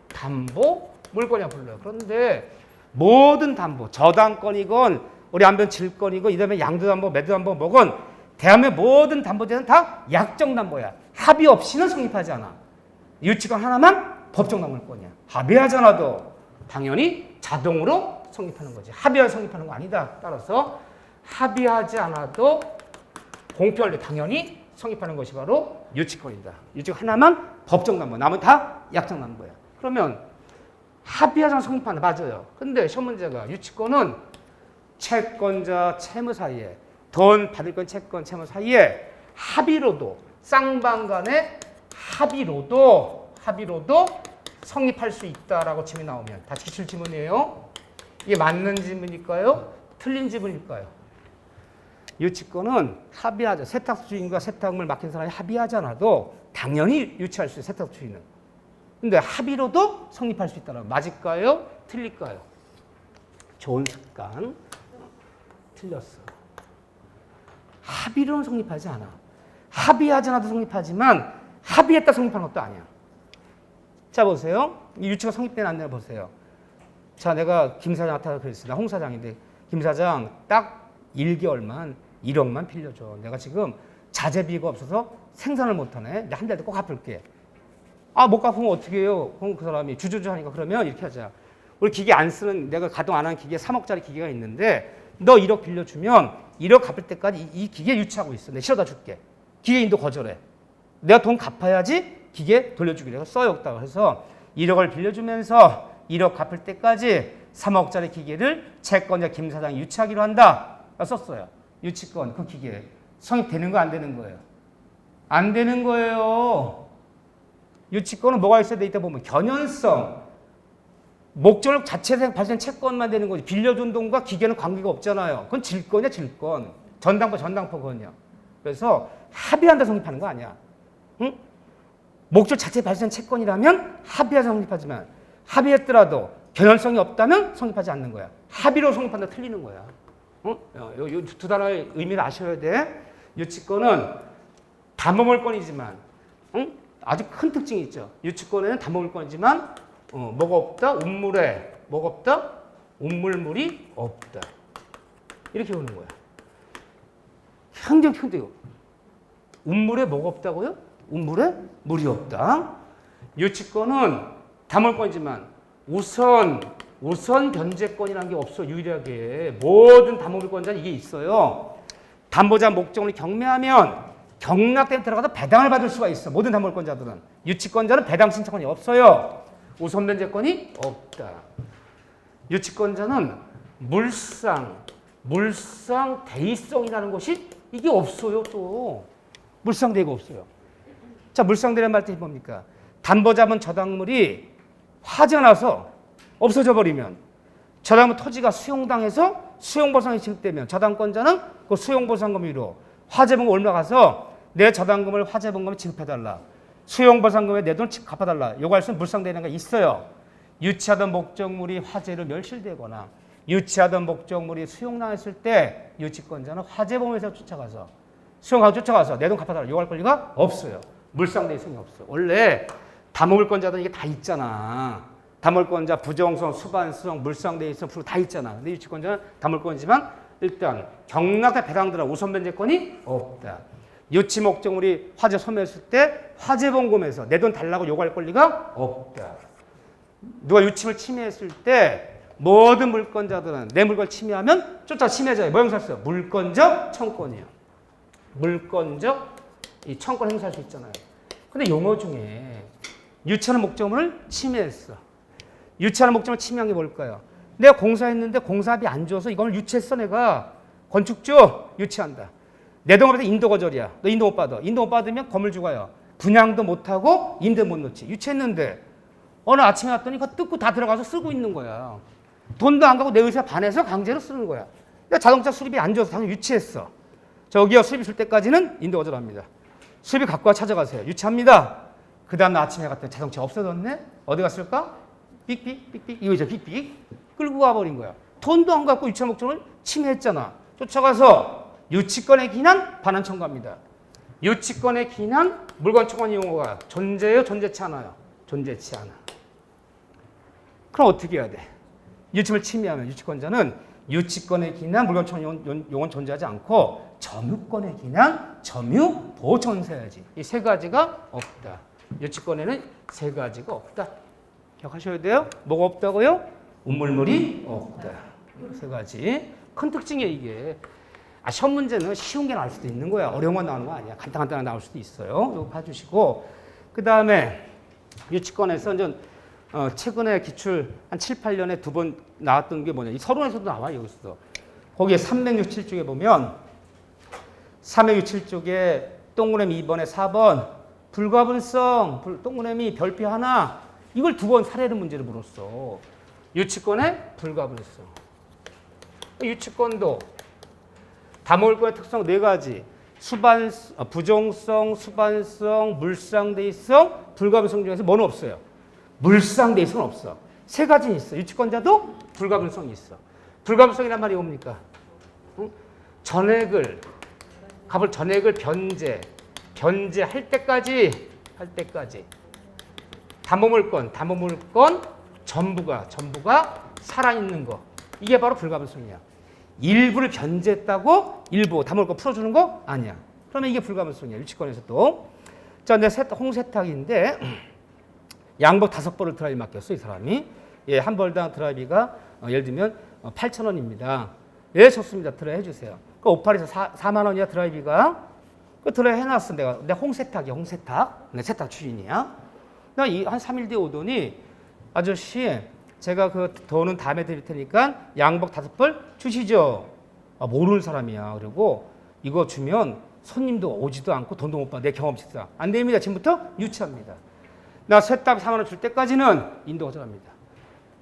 담보 물건이라 불러요. 그런데 모든 담보, 저당권이건 우리 안변 질권이건 이다음에 양도담보, 매도담보 뭐건 대한민국 모든 담보제는 다 약정담보야. 합의 없이는 성립하지 않아. 유치권 하나만 법정담보권이야. 합의하지 않아도 당연히 자동으로 성립하는 거지. 합의하여 성립하는 거 아니다. 따라서 합의하지 않아도 공평하게 당연히 성립하는 것이 바로 유치권이다. 유치권 하나만 법정담보, 나머지 다 약정담보야. 그러면 합의하지 않아 성립한다. 맞아요. 근데 시험 문제가 유치권은 채권자, 채무 사이에 돈 받을 건 채권, 채무 사이에 합의로도 쌍방 간의 합의로도 성립할 수 있다라고 질문이 나오면 다 기출 지문이에요. 이게 맞는 질문일까요? 틀린 질문일까요? 유치권은 합의하자. 세탁소 주인과 세탁물 맡긴 사람이 합의하지 않아도 당연히 유치할 수 있어요. 세탁소 주인은. 근데 합의로도 성립할 수 있다면 맞을까요? 틀릴까요? 좋은 습관. 틀렸어. 합의로는 성립하지 않아. 합의하지 않아도 성립하지만 합의했다 성립하는 것도 아니야. 자 보세요. 이 유치가 성립된 안내를 보세요. 자 내가 김 사장한테 그랬어. 나 홍 사장인데 김 사장 딱 1개월만 1억만 빌려줘. 내가 지금 자재비가 없어서 생산을 못하네. 내가 한 달 꼭 갚을게. 아 못 갚으면 어떻게 해요? 그럼 그 사람이 주저주 하니까 그러면 이렇게 하자. 우리 기계 안 쓰는 내가 가동 안 하는 기계 3억짜리 기계가 있는데 너 1억 빌려주면 1억 갚을 때까지 이 기계 유치하고 있어. 내가 실어다 줄게. 기계인도 거절해. 내가 돈 갚아야지 기계 돌려주기로 해서 써였다고 해서 1억을 빌려주면서 1억 갚을 때까지 3억짜리 기계를 채권자 김 사장이 유치하기로 한다. 썼어요. 유치권 그 기계 성립되는 거 안 되는 거예요? 안 되는 거예요. 유치권은 뭐가 있어야 돼? 이따 보면 견연성. 목적 자체에서 발생 채권만 되는 거지. 빌려준 돈과 기계는 관계가 없잖아요. 그건 질권이야, 질권. 전당포거든요. 그래서 합의한다 성립하는 거 아니야. 응? 목적 자체에 발생 채권이라면 합의해서 성립하지만 합의했더라도 견연성이 없다면 성립하지 않는 거야. 합의로 성립한다 틀리는 거야. 응? 이 두 단어의 의미를 아셔야 돼. 유치권은 담보물권이지만 응? 아주 큰 특징이 있죠. 유치권에는 담보물권이지만 뭐가 없다? 운물에 뭐가 없다? 운물물이 없다. 이렇게 오는 거야. 현대요. 운물에 뭐가 없다고요? 운물에 물이 없다. 유치권은 담보물권이지만 우선 변제권이라는 게 없어. 유일하게 모든 담보물권자는 이게 있어요. 담보자 목적을 경매하면 경락대에 들어가서 배당을 받을 수가 있어. 모든 담보물권자들은. 유치권자는 배당 신청권이 없어요. 우선 변제권이 없다. 유치권자는 물상 대의성이라는 것이 이게 없어요. 또 물상대의가 없어요. 자, 물상대의란 말뜻이 뭡니까? 담보자본 저당물이 화재가 나서 없어져 버리면 저당물 토지가 수용당해서 수용보상이 지급되면 저당권자는 그 수용보상금으로 화재본금 올라가서 내 저당금을 화재본금에 지급해달라. 수용보상금에 내 돈 갚아달라. 요구할 수 있는 물상대의가 있어요. 유치하던 목적물이 화재로 멸실되거나 유치하던 목적물이 수용당했을 때 유치권자는 화재보험회사 쫓아가서 수용하고 쫓아가서 내 돈 갚아달라. 요구할 권리가 없어요. 물상대의성이 없어. 원래 담보물권자들은 이게 다 있잖아. 담보물권자 부정성, 수반성, 물상대의성 다 있잖아. 근데 유치권자는 담보물권이지만 일단 경락대 배당들은 우선 변제권이 없다. 유치 목적물이 화재 소멸했을 때 화재보험금에서 내 돈 달라고 요구할 권리가 없다. 누가 유침을 침해했을 때 모든 물권자들은 내 물건을 침해하면 쫓아 침해자에 뭐 행사할 수 있어요? 물권적 청권이에요. 물권적 이 청권 행사할 수 있잖아요. 근데 용어 중에 유치하는 목적물을 침해했어. 유치하는 목적물을 침해한 게 뭘까요? 내가 공사했는데 공사비 안 줘서 이걸 유치했어 내가. 건축주 유치한다. 내 돈 앞에서 인도 거절이야. 너 인도 못 받아. 인도 못 받으면 건물 주가요. 분양도 못하고 임대 못 넣지. 유치했는데 어느 아침에 왔더니 그거 뜯고 다 들어가서 쓰고 있는 거야. 돈도 안 가고 내 의사에 반해서 강제로 쓰는 거야. 내가 자동차 수리비 안 줘서 당연히 유치했어. 저기요 수리비 줄 때까지는 인도 거절합니다. 수리비 갖고 와 찾아가세요. 유치합니다. 그 다음날 아침에 갔더니 자동차 없어졌네? 어디 갔을까? 삑삑 삑삑 이거죠. 삑삑 끌고 가버린 거야. 돈도 안 갖고 유치한 목적을 침해했잖아. 쫓아가서 유치권의 기난 반환 청구합니다. 유치권의 기난 물건 청원 용어가 존재해요? 존재치 않아요? 존재치 않아. 그럼 어떻게 해야 돼? 유치를 침해하면 유치권자는 유치권의 기난 물건 청원 용어는 존재하지 않고 점유권의 기난 점유 보호청을 해야지. 이 세 가지가 없다. 유치권에는 세 가지가 없다. 기억하셔야 돼요. 뭐가 없다고요? 운물물이 없다. 세 가지. 큰 특징이에요 이게. 시험 문제는 쉬운 게 나올 수도 있는 거야. 어려운 건 나오는 거 아니야. 간단하게 나올 수도 있어요. 이거 봐주시고. 그 다음에 유치권에서 이제 최근에 기출 한 7, 8년에 2번 나왔던 게 뭐냐. 이 서론에서도 나와 여기서. 거기에 367쪽에 보면 367쪽에 동그라미 2번에 4번 불가분성 동그라미 별표 하나 이걸 2번 사례를 문제를 물었어. 유치권의 불가분성. 유치권도 다목을권의 특성 4가지. 부정성, 수반성, 물상대의성, 불가분성 중에서 뭐는 없어요? 물상대의성은 없어. 3가지는 있어. 유치권자도 불가분성이 있어. 불가분성이란 말이 뭡니까? 전액을 변제할 때까지 담보물권 전부가 살아있는 거. 이게 바로 불가분성이야. 일부를 변제했다고 일부 담보물권 풀어주는 거 아니야. 그러면 이게 불가분성이야. 유치권에서도. 자, 내 홍세탁인데 양복 5벌을 드라이브 맡겼어 이 사람이. 예, 한 벌당 드라이브가 예를 들면 8,000원입니다. 예, 좋습니다. 드라이브 해주세요. 그 오팔에서 4만 원이야 드라이브가. 그 드라이브 해놨어 내가. 내 홍세탁이야 홍세탁. 내 세탁 출신이야. 나 한 3일 뒤에 오더니 아저씨 제가 그 돈은 다음에 드릴 테니까 양복 5벌 주시죠. 모르는 사람이야. 그리고 이거 주면 손님도 오지도 않고 돈도 못 받아. 내 경험치다. 안 됩니다. 지금부터 유치합니다. 나 세탁 4만 원 줄 때까지는 인도 거절합니다.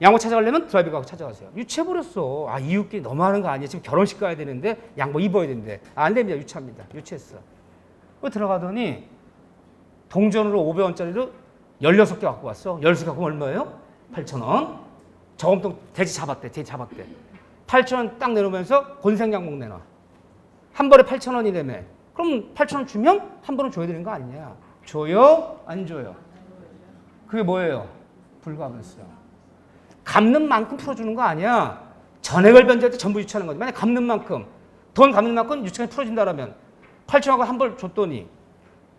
양복 찾아가려면 드라이브 가고 찾아가세요. 유치해버렸어. 이웃끼리 너무하는 거 아니야. 지금 결혼식 가야 되는데 양복 입어야 되는데. 안 됩니다. 유치합니다. 유치했어. 들어가더니 동전으로 500원짜리로 16개 갖고 왔어. 16개 갖고 얼마예요? 8,000원. 저금통 돼지 잡았대. 8,000원 딱 내놓으면서 곤생양목 내놔. 한 벌에 8,000원이라며. 그럼 8,000원 주면 한 번은 줘야 되는 거 아니냐. 줘요? 안 줘요? 그게 뭐예요? 불가분성. 갚는 만큼 풀어주는 거 아니야. 전액을 변제할 때 전부 유치하는 거지. 만약 갚는 만큼, 돈 갚는 만큼 유치가 풀어준다라면 8,000원하고 한 벌 줬더니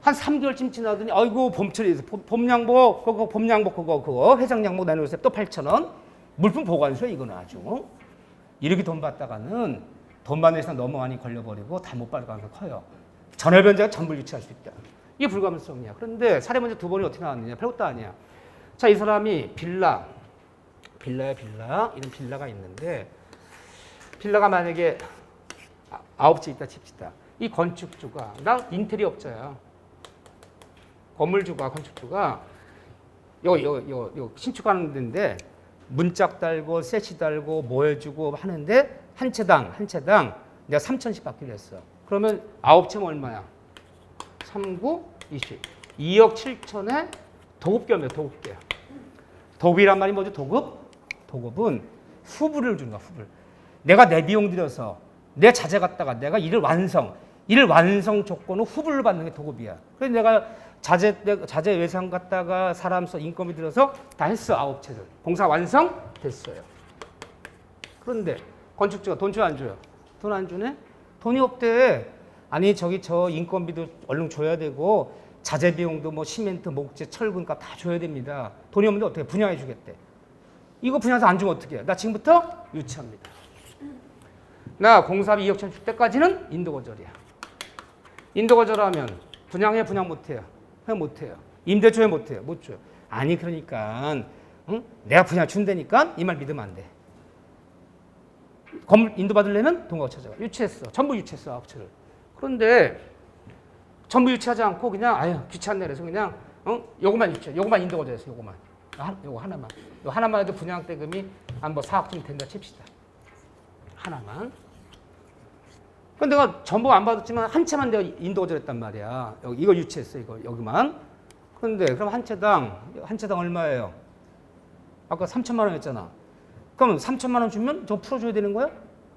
한 3개월쯤 지나더니 아이고 봄철이 봄양복 그거 회장양복 내놓으세요. 또 8,000원. 물품 보관소야 이거는 아주. 이렇게 돈 받다가는 돈 받는 데서 너무 많이 걸려버리고 다 못 받을 가능성이 커요. 전액 변제가 전부 유치할 수 있다. 이게 불가분성이야. 그런데 사례 문제 2번이 어떻게 나왔느냐. 별것도 아니야. 자, 이 사람이 빌라 이런 빌라가 있는데 빌라가 만약에 9채 있다 칩시다. 이 건축주가 나 인테리어업자야. 건물주가 건축주가 요 신축하는 데인데 문짝 달고 세시 달고 뭐 해주고 하는데 한 채당 내가 3,000씩 받기로 했어. 그러면 9채면 얼마야? 39, 20. 2억 7천에 도급계입니다. 도급계. 도급이란 말이 뭐죠? 도급은 후불을 주는 거야. 후불. 내가 내 비용 들여서 내 자재 갖다가 내가 일을 완성 조건을 후불로 받는 게 도급이야. 그래서 내가 자재 외상 갖다가 사람 써 인건비 들여서 다 했어. 9채를. 공사 완성 됐어요. 그런데 건축주가 돈 줘요 안 줘요? 돈 안 주네? 돈이 없대. 아니 저기 저 인건비도 얼른 줘야 되고 자재 비용도 뭐 시멘트, 목재, 철근값 다 줘야 됩니다. 돈이 없는데 어떻게 분양해 주겠대. 이거 분양해서 안 주면 어떻게 해? 나 지금부터 유치합니다. 나 공사비 2억 천 줄 때까지는 인도거절이야. 인도거절하면 분양해 분양 못해요. 왜 못해요? 임대초에 못해요. 못 줘요. 아니 그러니까 응? 내가 분양 준다니까 이 말 믿으면 안 돼. 건물 인도받으려면 동거 찾아가. 유치했어. 전부 유치했어 9채를. 그런데 전부 유치하지 않고 그냥 아유 귀찮네 그래서 그냥 요거만 유치해. 요거만 인도거절했어. 요거만. 요거 하나만. 요 하나만 해도 분양 대금이 한 뭐 4억쯤 된다 칩시다. 하나만. 근데 내가 전부 안 받았지만 한 채만 내가 인도거절했단 말이야. 이거 유치했어. 이거 여기만. 그런데 그럼 한 채당 얼마예요? 아까 3천만 원이었잖아. 그럼 3천만 원 주면 저 풀어줘야 되는 거야?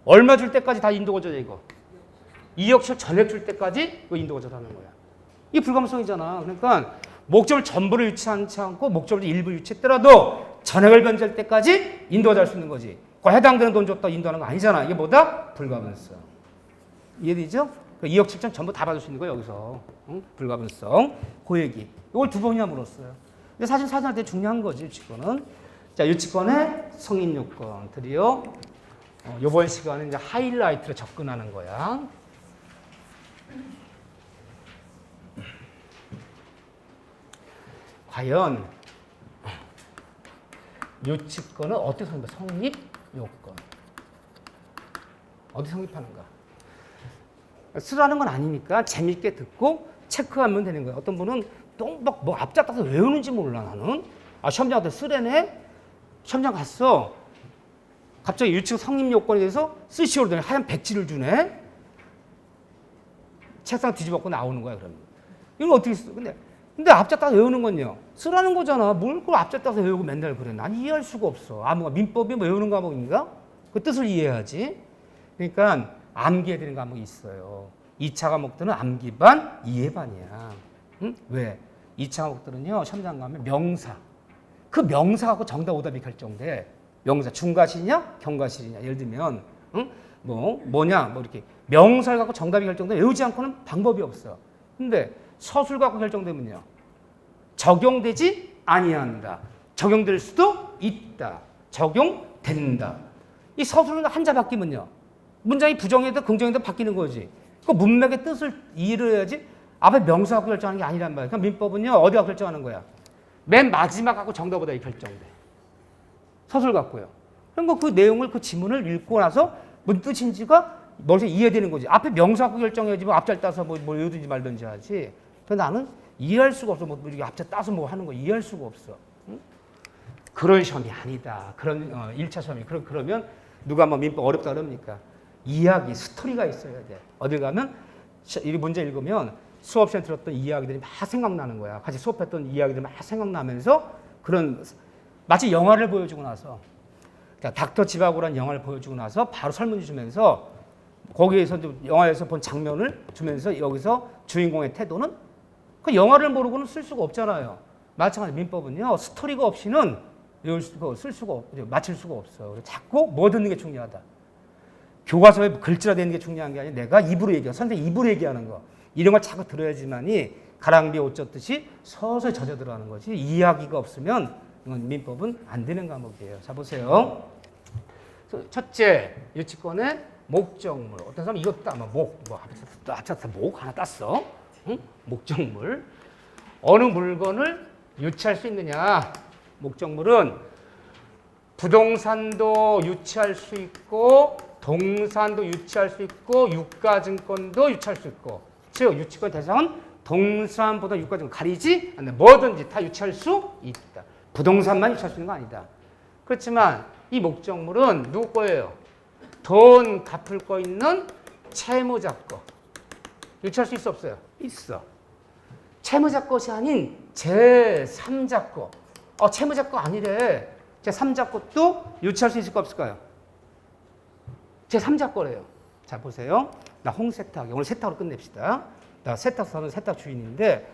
얼마 줄 때까지 다 인도거절이야 이거. 2억 실 전액 줄 때까지 이거 인도거절 하는 거야. 이게 불가능성이잖아. 그러니까 목적을 전부를 유치하지 않고 목적을 일부 유치했더라도 전액을 변제할 때까지 인도거절 할 수 있는 거지. 그 해당되는 돈 줬다 인도하는 거 아니잖아. 이게 뭐다? 불가분성. 이해되죠? 2억 7천 전부 다 받을 수 있는 거야 여기서. 응? 불가분성. 그 얘기. 이걸 두 번이나 물었어요. 근데 사실 사진한테 중요한 거지 유치권은. 자 유치권의 성인 요건들이요. 이번 시간은 이제 하이라이트로 접근하는 거야. 과연 유치권은 어떻게 성립? 성립 요건. 어떻게 성립하는가? 쓰라는 건 아니니까 재밌게 듣고 체크하면 되는 거예요. 어떤 분은 똥박 뭐 앞잡다서 외우는지 몰라 나는. 아 시험장한테 쓰래네. 시험장 갔어. 갑자기 유치권 성립 요건에 대해서 쓰시오로 되는 하얀 백지를 주네. 책상 뒤집어갖고 나오는 거야 그러면. 이건 어떻게 써? 근데 앞잡다서 외우는 건요. 쓰라는 거잖아. 뭘 그걸 앞잡다서 외우고 맨날 그래. 난 이해할 수가 없어. 아무가 민법이 뭐 외우는 과목인가? 그 뜻을 이해해야지. 그러니까 암기해야 되는 과목이 있어요. 2차 과목들은 암기 반, 이해 반이야. 응? 왜? 2차 과목들은요. 시험장 가면 명사. 그 명사 갖고 정답 오답이 결정돼. 명사 중과실이냐 경과실이냐. 예를 들면 뭐냐 이렇게 명사를 갖고 정답이 결정돼. 외우지 않고는 방법이 없어. 근데 서술 갖고 결정되면요. 적용되지 아니한다. 적용될 수도 있다. 적용된다. 이 서술은 한자 바뀌면요. 문장이 부정이든 긍정이든 바뀌는 거지. 그 문맥의 뜻을 이해를 해야지 앞에 명사하고 결정하는 게 아니란 말이야. 그러니까 민법은요. 어디가 결정하는 거야? 맨 마지막하고 정답 오답이 결정돼. 서술 갖고요. 그러니까 그 내용을 그 지문을 읽고 나서 무슨 뜻인지가 머릿속에 이해되는 거지. 앞에 명사하고 결정해야지 뭐 앞잘 따서 뭐 외우든지 말든지 하지. 근데 나는 이해할 수가 없어. 뭐 이렇게 앞잘 따서 뭐 하는 거 이해할 수가 없어. 응? 그런 시험이 아니다. 그런 1차 시험이. 그러면 누가 뭐 민법 어렵다 그럽니까? 이야기, 스토리가 있어야 돼. 어딜 가면 이 문제 읽으면 수업 시간에 들었던 이야기들이 막 생각나는 거야. 같이 수업했던 이야기들이 막 생각나면서 그런 마치 영화를 보여주고 나서 닥터 지바고라는 영화를 보여주고 나서 바로 설문지 주면서 거기에서 영화에서 본 장면을 주면서 여기서 주인공의 태도는 그 영화를 모르고는 쓸 수가 없잖아요. 마찬가지 민법은요. 스토리가 없이는 쓸 수가 없죠. 맞힐 수가 없어. 자꾸 뭐 듣는 게 중요하다. 교과서에 글자화되는 게 중요한 게 아니라 내가 입으로 얘기하는 선생님 입으로 얘기하는 거. 이런 걸 자꾸 들어야지만이 가랑비에 옷 젖듯이 서서히 젖어 들어가는 거지. 이야기가 없으면 이건 민법은 안 되는 과목이에요. 자 보세요. 첫째, 유치권의 목적물. 어떤 사람은 이것도 아마 목 하나 땄어. 응? 목적물. 어느 물건을 유치할 수 있느냐. 목적물은 부동산도 유치할 수 있고 동산도 유치할 수 있고 유가증권도 유치할 수 있고 즉 유치권 대상은 동산보다 유가증권 가리지 않는 뭐든지 다 유치할 수 있다. 부동산만 유치할 수 있는 거 아니다. 그렇지만 이 목적물은 누구 거예요? 돈 갚을 거 있는 채무자 거. 유치할 수 있어 없어요? 있어. 채무자 것이 아닌 제3자 거. 채무자 거 아니래. 제3자 것도 유치할 수 있을까 없을까요? 제3자 거래요. 자 보세요. 나 홍세탁. 오늘 세탁으로 끝냅시다. 나 세탁 사는 세탁 주인인데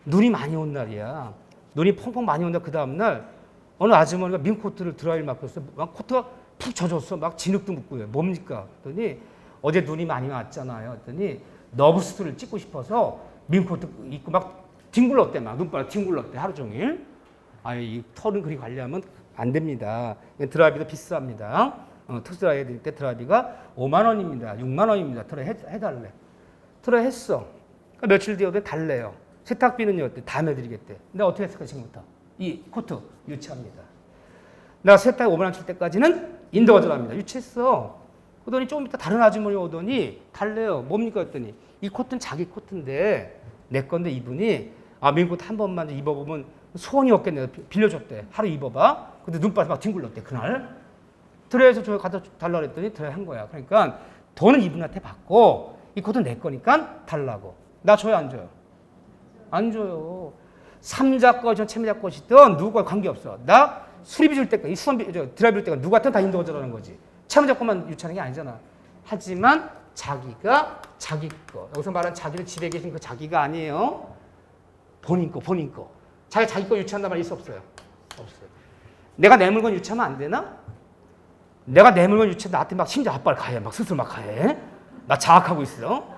눈이 많이 온 날이야. 눈이 펑펑 많이 온다. 그 다음날 어느 아주머니가 민코트를 드라이를 맡겼어요. 코트가 푹 젖었어. 막 진흙도 묻고요. 뭡니까? 그랬더니 어제 눈이 많이 왔잖아요. 그랬더니 너브스트를 찍고 싶어서 민코트 입고 막 뒹굴렀대. 막 눈발 뒹굴렀대. 하루 종일. 이 털은 그리 관리하면 안 됩니다. 드라이비도 비쌉니다. 특수드라이비 드릴 때 드라이비가 5만 원입니다. 6만 원입니다. 해달래. 했어. 그러니까 며칠 뒤에 달래요. 세탁비는요, 다음에 드리겠대. 내가 어떻게 했을까, 지금부터? 이 코트 유치합니다. 내가 세탁 5만 원 칠 때까지는 인도 거절합니다. 유치했어. 그러더니 조금 이따 다른 아주머니 오더니 달래요. 뭡니까? 했더니 이 코트는 자기 코트인데 내 건데 이분이 민코트 한 번만 입어보면 소원이 없겠네. 빌려줬대. 하루 입어봐. 근데 눈밭에 막 뒹굴렀대. 그날. 드레에서 저 갖다 달라고 했더니 드레 한 거야. 그러니까 돈은 이분한테 받고 이 코트는 내 거니까 달라고. 나 줘요, 안 줘요? 안 줘요. 삼자 것이든 채무자 것이든 누구와 관계없어. 나 수리비 줄 때까지, 드라이브 줄 때까지 누구한테 다 인도 거절하는 거지. 채무자 것만 유치하는 게 아니잖아. 하지만 자기가 자기 거. 여기서 말하는 자기는 집에 계신 그 자기가 아니에요. 본인 거. 자기 거 유치한단 말 있어, 없어요? 없어요. 내가 내 물건 유치하면 안 되나? 내가 내 물건 유치해 나한테 막 심지어 압박을 가해. 막 스스로 막 가해. 나 자학하고 있어.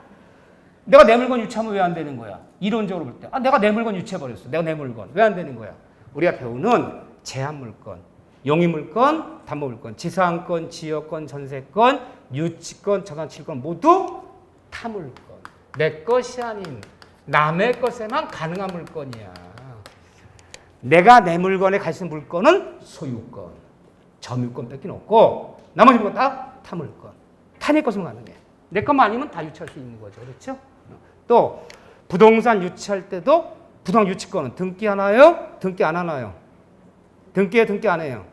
내가 내 물건 유치하면 왜 안 되는 거야? 이론적으로 볼 때. 내가 내 물건 유치해버렸어. 내가 내 물건. 왜 안 되는 거야? 우리가 배우는 제한물건, 용의물건, 담보물건, 지상권, 지역권, 전세권, 유치권, 저당칠권 모두 타물건. 내 것이 아닌 남의 것에만 가능한 물건이야. 내가 내 물건에 갈 수 있는 물건은 소유권, 점유권 뺏긴 없고 나머지 물건 다 타물건. 타내 것은 가능해. 내 것만 아니면 다 유치할 수 있는 거죠. 그렇죠? 또 부동산 유치할 때도 부동산 유치권은 등기하나요? 등기 안 하나요? 등기해, 등기 안 해요?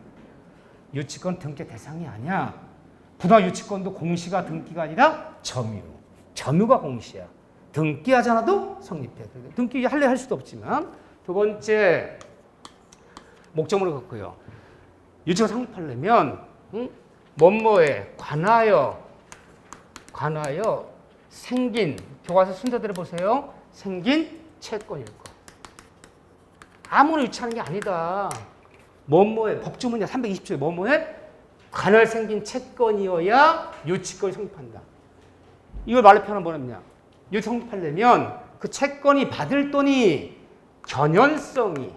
유치권 등기 대상이 아니야. 부동산 유치권도 공시가 등기가 아니라 점유. 점유가 공시야. 등기하지 않아도 성립해. 등기 할래 할 수도 없지만. 두 번째, 목적으로 갖고요. 유치가 성립하려면 뭐뭐에 관하여 생긴, 교과서 순서대로 보세요. 생긴 채권일 거. 아무나 유치하는 게 아니다. 뭐뭐에, 법주문이야 320조에 뭐뭐에 관할 생긴 채권이어야 유치권이 성립한다. 이걸 말로 표현하면 뭐냐면 유치 성립하려면 그 채권이 받을 돈이 견연성이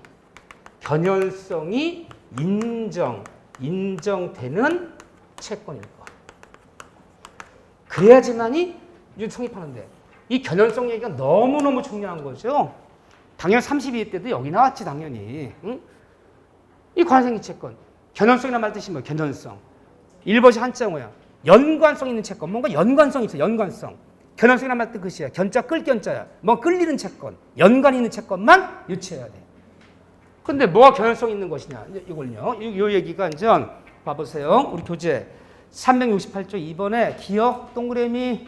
인정되는 채권일 거. 그래야지만이 유치 성립하는데 이 견연성 얘기가 너무너무 중요한 거죠. 당연 32회 때도 여기 나왔지 당연히. 응? 이 관생기 채권. 견연성이란 말 뜻이 뭐예요? 견연성. 1번이 한자 뭐야? 연관성 있는 채권. 뭔가 연관성이 있어. 연관성. 견연성이란 말 뜻 그것이야. 견자 끌 견자야. 뭐 끌리는 채권. 연관 있는 채권만 유치해야 돼. 근데 뭐가 견연성 있는 것이냐? 이걸요. 이 얘기가 이제 봐보세요. 우리 교재 368조 2번에 기억 동그라미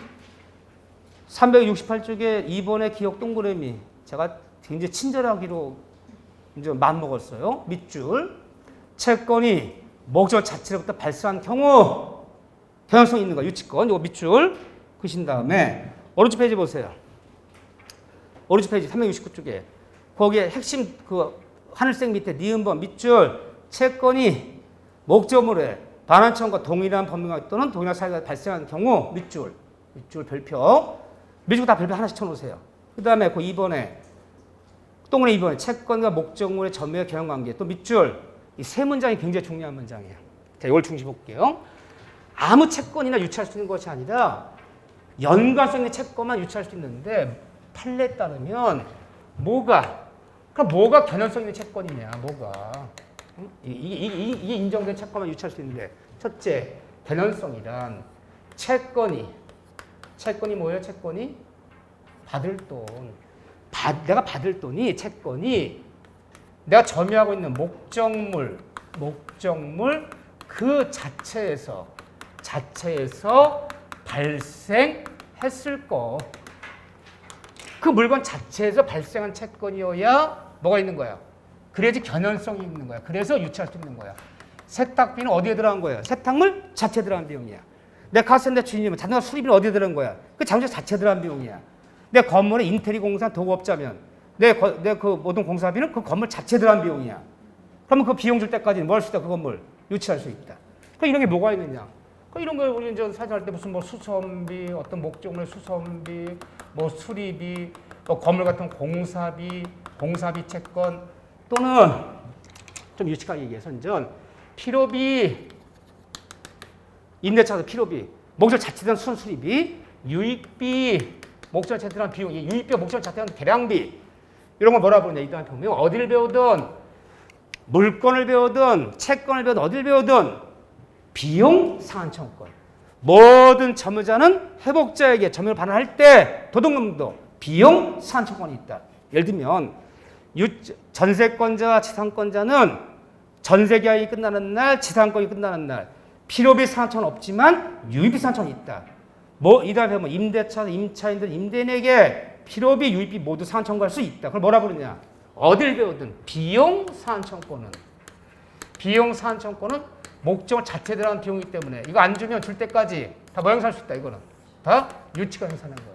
368쪽에 2번에 기억 동그라미 제가 굉장히 친절하기로 이제 마음먹었어요. 밑줄 채권이 목적 자체로부터 발생한 경우 견연성 있는 거 유치권 이거 밑줄 그신 다음에 오른쪽 페이지 보세요. 오른쪽 페이지 369쪽에 거기에 핵심 그 하늘색 밑에 니은번 밑줄 채권이 목적물에 반환청과 동일한 법률 또는 동일한 사유가 발생한 경우 밑줄 별표 밑줄 다 별표 하나씩 쳐놓으세요. 그 다음에 그 2번에 동그라미 2번에 채권과 목적물의 점유의 경영관계 또 밑줄 이 세 문장이 굉장히 중요한 문장이에요. 자, 이걸 중심 볼게요. 아무 채권이나 유치할 수 있는 것이 아니라 연관성 있는 채권만 유치할 수 있는데 판례에 따르면 뭐가 견연성 있는 채권이냐 뭐가 이게 인정된 채권만 유치할 수 있는데 첫째 견연성이란 채권이 뭐예요? 채권이 받을 돈 내가 받을 돈이 채권이 내가 점유하고 있는 목적물 그 자체에서 발생했을 거. 그 물건 자체에서 발생한 채권이어야 뭐가 있는 거야? 그래야지 견연성이 있는 거야. 그래서 유치할 수 있는 거야. 세탁비는 어디에 들어간 거야? 세탁물 자체에 들어간 비용이야. 내 카센터 주인이면 자동차 수리비는 어디에 들어간 거야? 그 자동차 자체에 들어간 비용이야. 내 건물에 인테리 공사 도구업자면 내 그 모든 공사비는 그 건물 자체에 들어간 비용이야. 그러면 그 비용 줄 때까지는 뭐 할 수 있다? 그 건물 유치할 수 있다. 그 이런 게 뭐가 있느냐? 그 이런 거 우리 이제 사진할 때 무슨 뭐 수선비, 어떤 목적물 수선비, 뭐 수리비, 뭐 건물 같은 공사비, 공사비 채권 또는 좀 유치하게 얘기해서 이제 필요비, 임대차에서 필요비, 목적 자체된 순수리비, 유익비, 목적 자체된 비용, 유익비와 목적 자체된 계량비 이런 걸 뭐라 부르냐? 이단 보면 어디를 배우든 물건을 배우든 채권을 배우든 어디를 배우든 비용 상한청권. 모든 점유자는 회복자에게 점유를 반환할 때 도둑놈도 비용 상한청권이 있다. 예를 들면 전세권자와 지상권자는 전세계약이 끝나는 날, 지상권이 끝나는 날 필요비 상한청은 없지만 유익비 상한청이 있다. 뭐 이 다음에 보면 임대차, 임차인들, 임대인에게 필요비, 유익비 모두 상한청구할 수 있다. 그걸 뭐라 부르냐? 어딜 배우든 비용 상한청권은 비용 상한청권은 목적을 자체에 들어간 비용이기 때문에 이거 안 주면 줄 때까지 다 뭐 행사할 수 있다. 이거는 다 유치권 행사하는 거예요.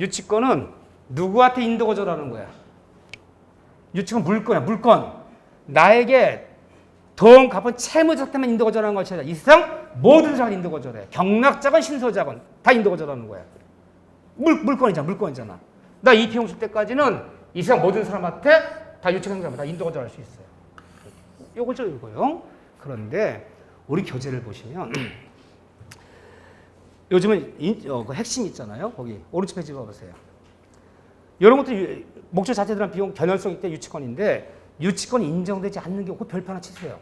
유치권은 누구한테 인도 거절하는 거야? 유치권 물건이야. 물건. 나에게 돈 갚은 채무자 때문에 인도 거절하는 것이 아니라 이 세상 모든 사람이 인도 거절해. 경락자건 신소자건 다 인도 거절하는 거야. 물건이잖아. 나 이 비용 줄 때까지는 이 세상 모든 사람한테 다 유치권 행사하면 다 인도 거절할 수 있어요. 요거죠, 이거요. 그런데 우리 교재를 보시면 요즘은 그 핵심 있잖아요. 거기 오른쪽 페이지 봐보세요. 이런 것도 목적 자체에 대한 비용 견연성 있대 유치권인데 유치권이 인정되지 않는 경우 그 별표 하나 치세요.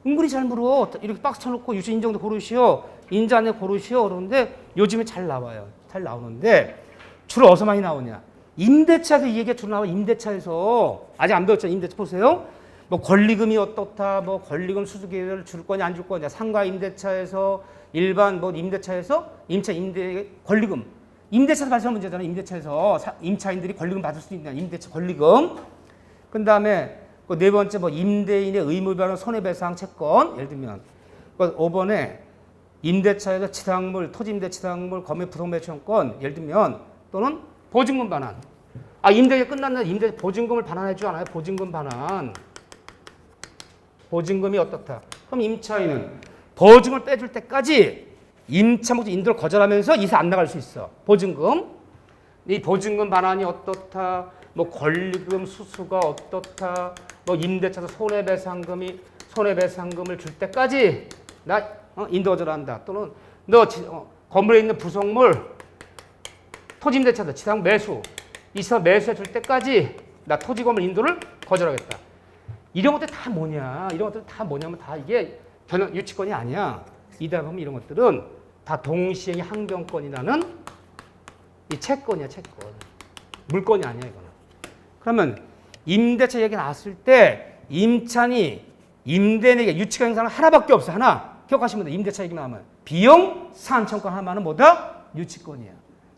은근히 잘 물어. 이렇게 박스 쳐놓고 유치 인정도 고르시오. 인정 안 해 고르시오. 그러는데 요즘에 잘 나와요. 잘 나오는데 주로 어디서 많이 나오냐. 임대차에서 이 얘기가 주로 나와. 임대차에서. 아직 안 배웠죠. 임대차 보세요. 뭐 권리금이 어떻다. 뭐 권리금 수수계획을 줄 거냐 안 줄 거냐. 상가 임대차에서 일반 뭐 임대차에서 임대 권리금. 임대차에서 발생하는 문제잖아요. 임대차에서 임차인들이 권리금 받을 수 있냐. 임대차 권리금. 그 다음에 네 번째 뭐 임대인의 의무변환 손해배상 채권. 예를 들면 5번에 임대차에서 지상물, 토지임대 지상물, 건물 부속매수권. 예를 들면 또는 보증금 반환. 아 임대가 끝났는데 임대 보증금을 반환해 주 않아요? 보증금 반환. 보증금이 어떻다? 그럼 임차인은 보증을 빼줄 때까지 임차 목적 인도를 거절하면서 이사 안 나갈 수 있어. 보증금. 이 보증금 반환이 어떻다? 뭐 권리금 수수가 어떻다? 뭐 임대차에서 손해배상금을 줄 때까지 나 인도 거절한다. 또는 너 건물에 있는 부속물 토지임대차다. 지상 매수. 이사 매수해 줄 때까지 나 토지건물 인도를 거절하겠다. 이런 것들 다 뭐냐? 이런 것들 다 뭐냐면 다 이게 유치권이 아니야. 이다 보면 이런 것들은 다 동시행의 항변권이라는 이 채권이야, 채권. 물건이 아니야, 이거는. 그러면 임대차 얘기 나왔을 때 임차인이 임대인에게 유치권 행사는 하나밖에 없어. 하나. 기억하시면 돼. 임대차 얘기 나오면 비용 상한청권 하나만은 뭐다? 유치권이야.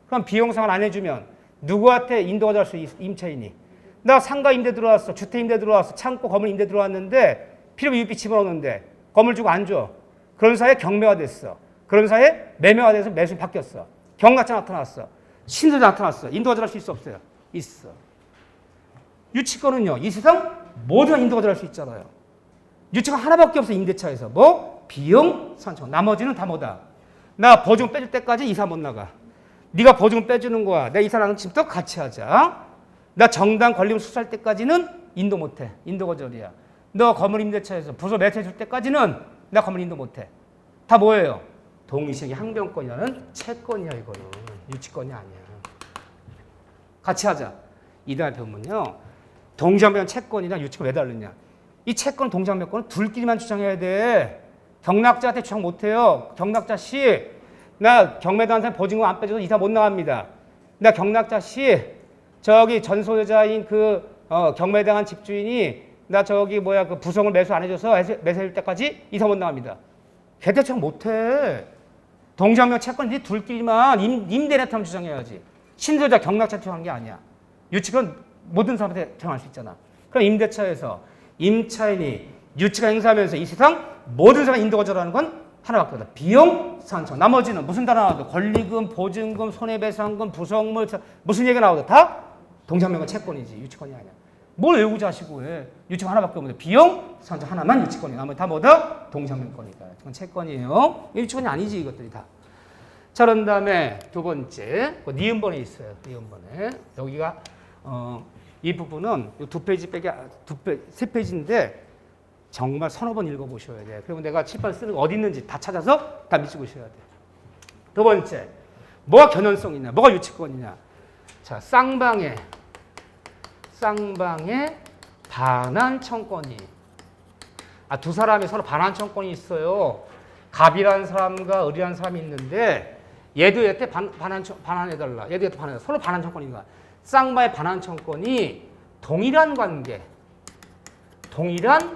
그럼 비용 상환 안 해주면 누구한테 인도 거절할 수 있어? 임차인이. 나 상가 임대 들어왔어. 주택 임대 들어왔어. 창고 건물 임대 들어왔는데 필요비 유익비 집어넣는데 건물 주고 안 줘. 그런 사이에 경매가 됐어. 그런 사이에 매매가 돼서 매수 바뀌었어. 경락자 나타났어. 신소자 나타났어. 인도 거절할 수 있어 없어요? 있어. 유치권은요. 이 세상 모두가 인도 거절할 수 있잖아요. 유치권 하나밖에 없어. 임대차에서. 뭐? 비용 상한청. 나머지는 다 뭐다? 나 보증 빼줄 때까지 이사 못 나가. 네가 보증 빼주는 거야. 내가 이사 나는 집도 같이 하자. 나 정당 권리금 수수할 때까지는 인도 못해. 인도 거절이야. 너 건물 임대차에서 부서 매수해 줄 때까지는 나 건물 인도 못해. 다 뭐예요? 동시행의 항변권이라는 채권이야. 이거는 유치권이 아니야. 같이 하자. 이달 배우면요. 동시항변 채권이랑 유치권 왜 다르냐. 이 채권 동시항변권은 둘끼리만 주장해야 돼. 경락자한테 주장 못해요. 경락자 씨, 나 경매단생 보증금 안 빼줘서 이사 못 나갑니다. 나 경락자 씨, 저기 전소유자인 그 경매당한 집주인이 나 저기 그 부속을 매수 안 해줘서 매수할 때까지 이사 못 나갑니다. 걔한테 주장 못해. 동시항변 채권 이 둘끼리만 임대인한테 주장해야지. 신소유자 경락자 주장한 게 아니야. 유치권 모든 사람한테 주장할 수 있잖아. 그럼 임대차에서 임차인이 유치권 행사하면서 이 세상 모든 사람 인도 거절하는 건 하나밖에 없다. 비용 상한청. 나머지는 무슨 단어 나와도 권리금, 보증금, 손해배상금, 부속물 무슨 얘기가 나와도 다 동시항변권 채권이지 유치권이 아니야. 뭘 외우자 하시고 해. 유치권 하나밖에 없는데 비용, 선적 하나만 유치권이에요. 나머지 다 뭐다? 동상면권이니까. 이건 채권이에요. 유치권이 아니지 이것들이 다. 자, 그런 다음에 두 번째, 니은번에 있어요. 니은번에. 여기가 이 부분은 두 페이지 빼기 세 페이지인데 정말 서너 번 읽어보셔야 돼요. 그리고 내가 칠판 쓰는 거 어디 있는지 다 찾아서 다 미치고셔야 돼요. 두 번째, 뭐가 견연성이냐, 뭐가 유치권이냐. 자, 쌍방에 반환 청권이. 두 사람이 서로 반환 청권이 있어요. 갑이라는 사람과 을이라는 사람이 있는데 얘도 얘한테 반환해달라. 얘도 얘한테 반환해달라. 서로 반환 청권인가. 쌍방의 반환 청권이 동일한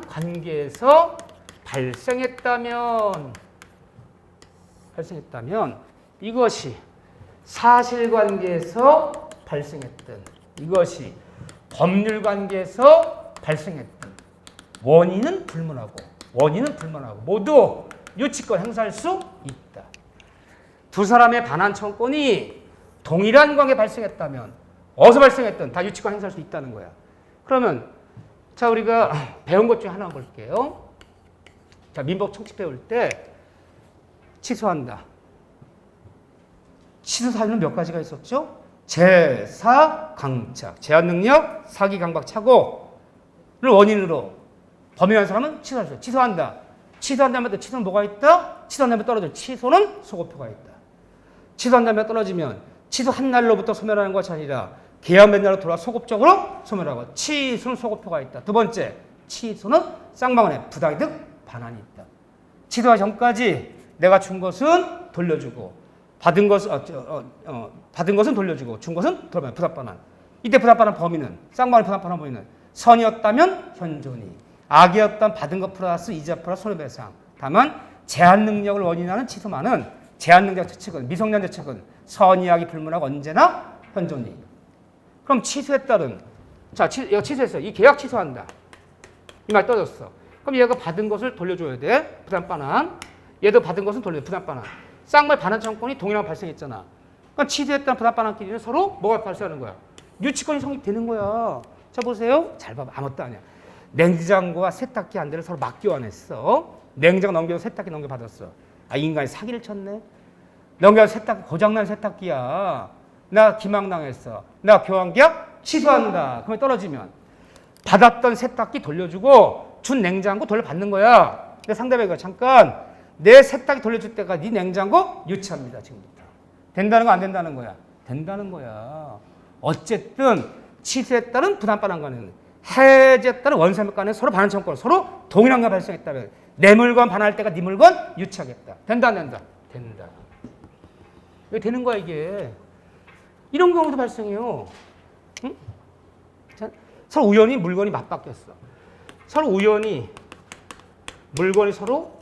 관계에서 발생했다면 이것이 사실관계에서 발생했든 이것이 법률관계에서 발생했든 원인은 불문하고 모두 유치권 행사할 수 있다. 두 사람의 반환 청권이 동일한 관계에 발생했다면 어디서 발생했든 다 유치권 행사할 수 있다는 거야. 그러면 자, 우리가 배운 것 중에 하나 볼게요. 자, 민법 총칙 배울 때 취소한다. 취소 사유는 몇 가지가 있었죠? 제사, 강착, 제한 능력, 사기, 강박, 착오를 원인으로 범행한 사람은 취소할 수 있어요. 취소한다. 취소한 다음에 취소는 뭐가 있다? 취소한 다음에 떨어져. 취소는 소급표가 있다. 취소한 다음에 떨어지면 취소한 날로부터 소멸하는 것이 아니라 계약 몇 날로 돌아 소급적으로 소멸하고 취소는 소급표가 있다. 두 번째, 취소는 쌍방원의 부당이득 반환이 있다. 취소하기 전까지 내가 준 것은 돌려주고 받은 것은 돌려주고 준 것은 돌려주고 부당반환. 이때 부당반환 범위는 쌍방원의 부당반환 범위는 선이었다면 현존이, 악이었다면 받은 것 플러스 이자 플러스 손해배상. 다만 제한 능력을 원인하는 취소만은 제한 능력 자책은 미성년 자책은 선이 악이 불문하고 언제나 현존이. 그럼 취소에 따른 얘가 취소했어요. 이 계약 취소한다. 이 말 떨어졌어. 그럼 얘가 받은 것을 돌려줘야 돼. 부당반환. 얘도 받은 것은 돌려줘. 부당반환. 쌍방의 반환 청권이 동일하게 발생했잖아. 그럼 취소했다는 부당반환끼리는 서로 뭐가 발생하는 거야? 유치권이 성립되는 거야. 자, 보세요. 잘 봐봐. 아무것도 아니야. 냉장고와 세탁기 한 대를 서로 막 교환했어. 냉장고 넘겨서 세탁기 넘겨받았어. 인간이 사기를 쳤네. 넘겨서 세탁기, 고장난 세탁기야. 나 기망당했어. 나 교환계약 취소한다. 그러면 떨어지면 받았던 세탁기 돌려주고 준 냉장고 돌려받는 거야. 근데 상대방이 잠깐 내 세탁기 돌려줄 때까지 네 냉장고 유치합니다. 지금부터. 된다는 거 안 된다는 거야? 된다는 거야. 어쨌든 취소에 따른 부당반환과는 해제에 따른 원상명과는 서로 반환 청권 서로 동일한 게 발생했다면 내 물건 반환할 때가 네 물건 유치하겠다. 된다 안 된다? 된다. 왜 되는 거야 이게? 이런 경우도 발생해요. 응? 자, 서로 우연히 물건이 맞바뀌었어. 서로 우연히 물건이 서로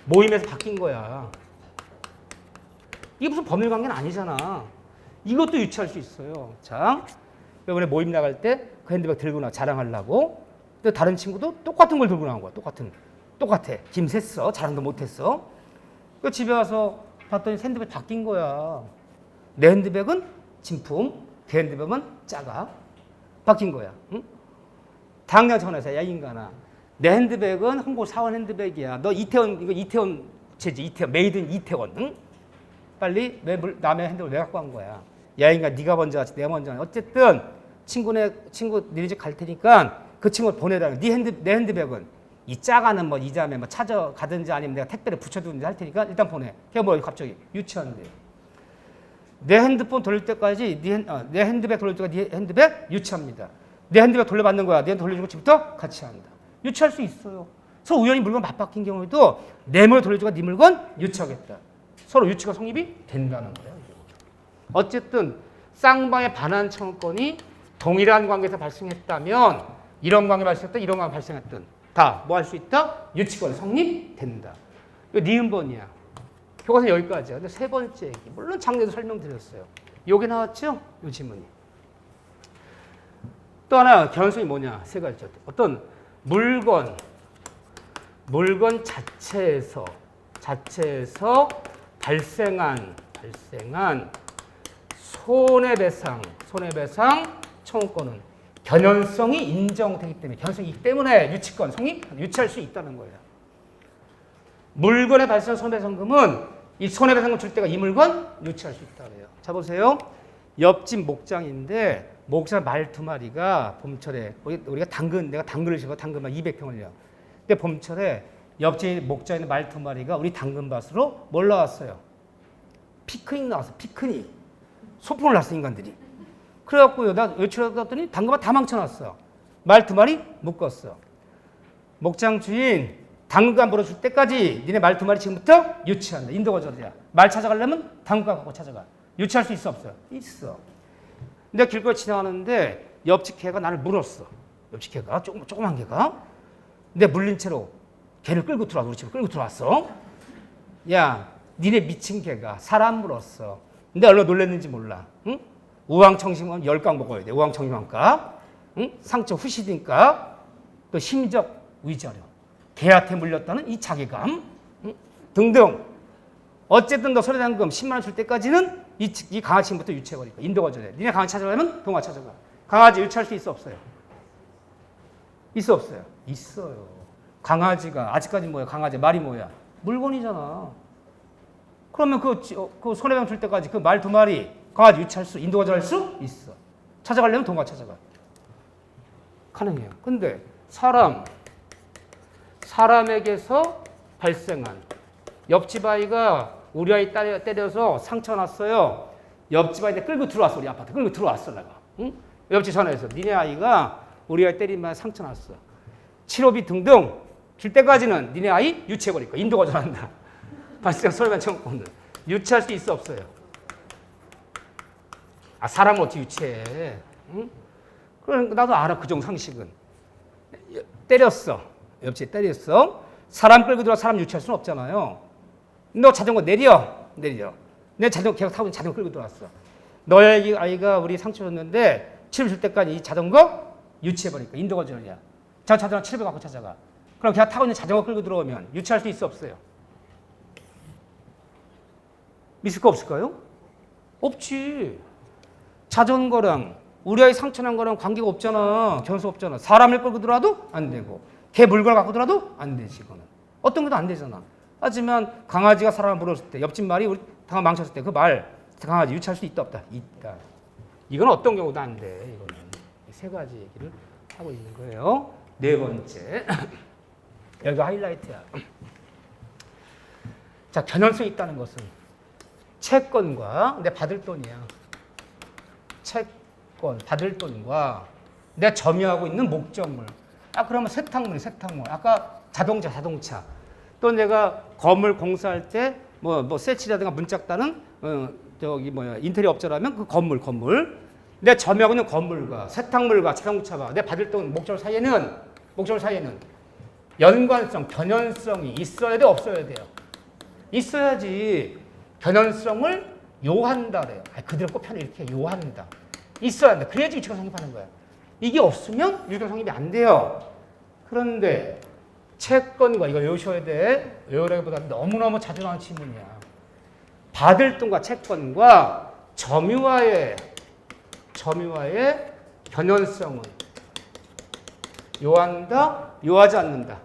모임에서 바뀐 거야. 이게 무슨 법률관계는 아니잖아. 이것도 유치할 수 있어요. 자, 이번에 모임 나갈 때 그 핸드백 들고 나 자랑하려고. 근데 다른 친구도 똑같은 걸 들고 나온 거야. 똑같아. 김샜어. 자랑도 못했어. 그 집에 와서 봤더니 핸드백이 바뀐 거야. 내 핸드백은 진품, 그 핸드백은 작아. 바뀐 거야. 응? 당장 전화해서 야 인간아, 내 핸드백은 한국 사원 핸드백이야. 너 이태원 이거 이태원 재지 이태원 메이드 인 이태원. 응? 빨리 남의 핸드백을 왜 갖고 간 거야? 야 인간 네가 먼저 하지 내가 먼저 하지. 어쨌든 친구 니네 집 갈 테니까 그 친구를 보내라. 내 핸드백은 이 작아는 뭐 이자매 뭐 찾아가든지 아니면 내가 택배를 붙여두든지 할 테니까 일단 보내. 걔가 뭐 갑자기 유치한데. 내 핸드폰 돌릴 때까지 내 핸드백 돌릴 때까지 네 핸드백 유치합니다. 내 핸드백 돌려받는 거야. 내 돌려주고 집부터 같이 한다. 유치할 수 있어요. 서로 우연히 물건 맞바뀐 경우에도 내 물건 돌려주고 네 물건 유치하겠다. 서로 유치가 성립이 된다는 거예요. 어쨌든 쌍방의 반환 청권이 동일한 관계에서 발생했다면 이런 관계 발생했든 이런 관계 발생했든 다 뭐 할 수 있다? 유치권 성립된다. 이거 니은번이야. 교과서 여기까지야. 근데 세 번째 얘기. 물론 작년에도 설명드렸어요. 요게 나왔죠? 요 지문이. 또 하나 견성이 뭐냐? 세 가지. 어떤 물건 자체에서 발생한 손해배상 청구권은 견연성이 인정되기 때문에 견연성이 있기 때문에 유치권성이 유치할 수 있다는 거예요. 물건에 발생한 손해배상금은 이 손해배상금 줄 때가 이 물건 유치할 수 있다 그래요. 자 보세요. 옆집 목장인데 목장 말 2마리가 봄철에 우리가 내가 당근을 심어 당근만 200평을요. 근데 봄철에 옆집 목장에 있는 말 2마리가 우리 당근밭으로 뭘 나왔어요? 피크닉 나왔어. 피크닉. 소풍을 났어 인간들이. 그래갖고 나 외출하다 갔더니 당근밭 다 망쳐놨어. 말 2마리 묶었어. 목장 주인 당근간 물어줄 때까지 니네 말 2마리 지금부터 유치한다. 인도거절이야. 말 찾아가려면 당근간 갖고 찾아가. 유치할 수 있어 없어요? 있어. 근데 길거리 지나가는데 옆집 개가 나를 물었어. 옆집 개가 조그만 개가. 근데 물린 채로 개를 끌고 들어와 우리 집에 끌고 들어왔어. 야, 니네 미친 개가 사람 물었어. 근데 얼마나 놀랐는지 몰라. 응? 우황청심원 10강 먹어야 돼. 우황청심원가. 응? 상처 후시딘가. 또 심적 위자료. 개한테 물렸다는 이 자괴감. 응? 등등. 어쨌든 너 손해배상금 10만 원 줄 때까지는 이 강아지 지금부터 유치해버리니까 인도거절해. 니네 강아지 찾아가려면 동화 찾아가. 강아지 유치할 수 있어 없어요? 있어 없어요? 있어요. 강아지가 아직까지 뭐야? 강아지 말이 뭐야? 물건이잖아. 그러면 그 손해배상 줄 때까지 그 말 2마리 강아지 유치할 수 인도거절할 수 있어. 찾아가려면 동화 찾아가. 가능해요. 근데 사람에게서 발생한 옆집 아이가 우리 아이 때려서 상처 났어요. 옆집 아이한테 끌고 들어왔어. 우리 아파트 끌고 들어왔어 내가. 응? 옆집 전화해서 니네 아이가 우리 아이 때리면 상처 났어. 치료비 등등 줄 때까지는 니네 아이 유치해버릴 거야. 인도거절한다. 발생 손해배상 청구권은 유치할 수 있어 없어요? 아 사람을 어떻게 유치해? 응? 그러니까 나도 알아 그 정도 상식은. 때렸어. 옆집 때렸어. 사람 끌고 들어와 사람 유치할 수는 없잖아요. 너 자전거 내려. 내 자전거 계속 타고 자전거 끌고 들어왔어. 너의 아이가 우리 상처 줬는데 치료 줄 때까지 이 자전거 유치해버릴까? 인도거절이야. 자전거 700 갖고 찾아가. 그럼 걔가 타고 있는 자전거 끌고 들어오면 유치할 수 있어 없어요? 있을까 없을까요? 없지. 자전거랑 우리 아이 상처 난 거랑 관계가 없잖아. 견수 없잖아. 사람을 끌고 들어와도 안 되고 걔 물건을 갖고 들어와도 안 되지. 이거는 어떤 것도 안 되잖아. 하지만 강아지가 사람을 물었을 때 옆집 말이 우리 당황 망쳤을 때 그 말 강아지 유치할 수 있다 없다? 있다. 이건 어떤 경우도 안 돼. 이거는 세 가지 얘기를 하고 있는 거예요. 네 번째 여기가 하이라이트야. 자, 견연성이 있다는 것은 채권과 내 받을 돈이야. 채권, 받을 돈과 내가 점유하고 있는 목적물. 그러면 세탁물. 아까 자동차. 또 내가 건물 공사할 때 뭐 세치라든가 문짝 따는 인테리어 업자라면 그 건물. 내 점유하고 있는 건물과 세탁물과 자동차와 내 받을 돈 목적물 사이에는 연관성, 견연성이 있어야 돼 없어야 돼요? 있어야지. 견연성을 요한다 그래요. 그대로 꼽혀는 이렇게 요한다. 있어야 한다. 그래야지 유치권 성립하는 거야. 이게 없으면 유치권 성립이 안 돼요. 그런데 채권과 이거 외우셔야 돼. 외우라기보다 너무너무 자주 나오는 질문이야. 받을 돈과 채권과 점유와의 견연성은 요한다? 요하지 않는다?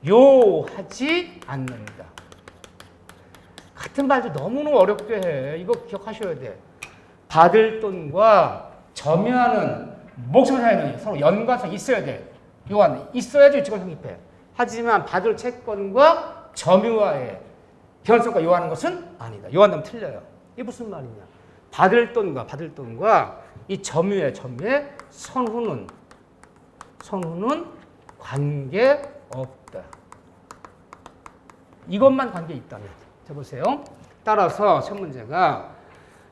요하지 않는다. 같은 말도 너무너무 어렵게 해. 이거 기억하셔야 돼. 받을 돈과 점유하는 목적물 사이에는 서로 연관성이 있어야 돼. 요한 있어야지 유치권 성립해. 하지만 받을 채권과 점유와의 견연성과 요하는 것은 아니다. 요한다면 틀려요. 이게 무슨 말이냐? 받을 돈과 이 점유의 선후는 관계 없다. 이것만 관계 있다면. 자 보세요. 따라서 첫 문제가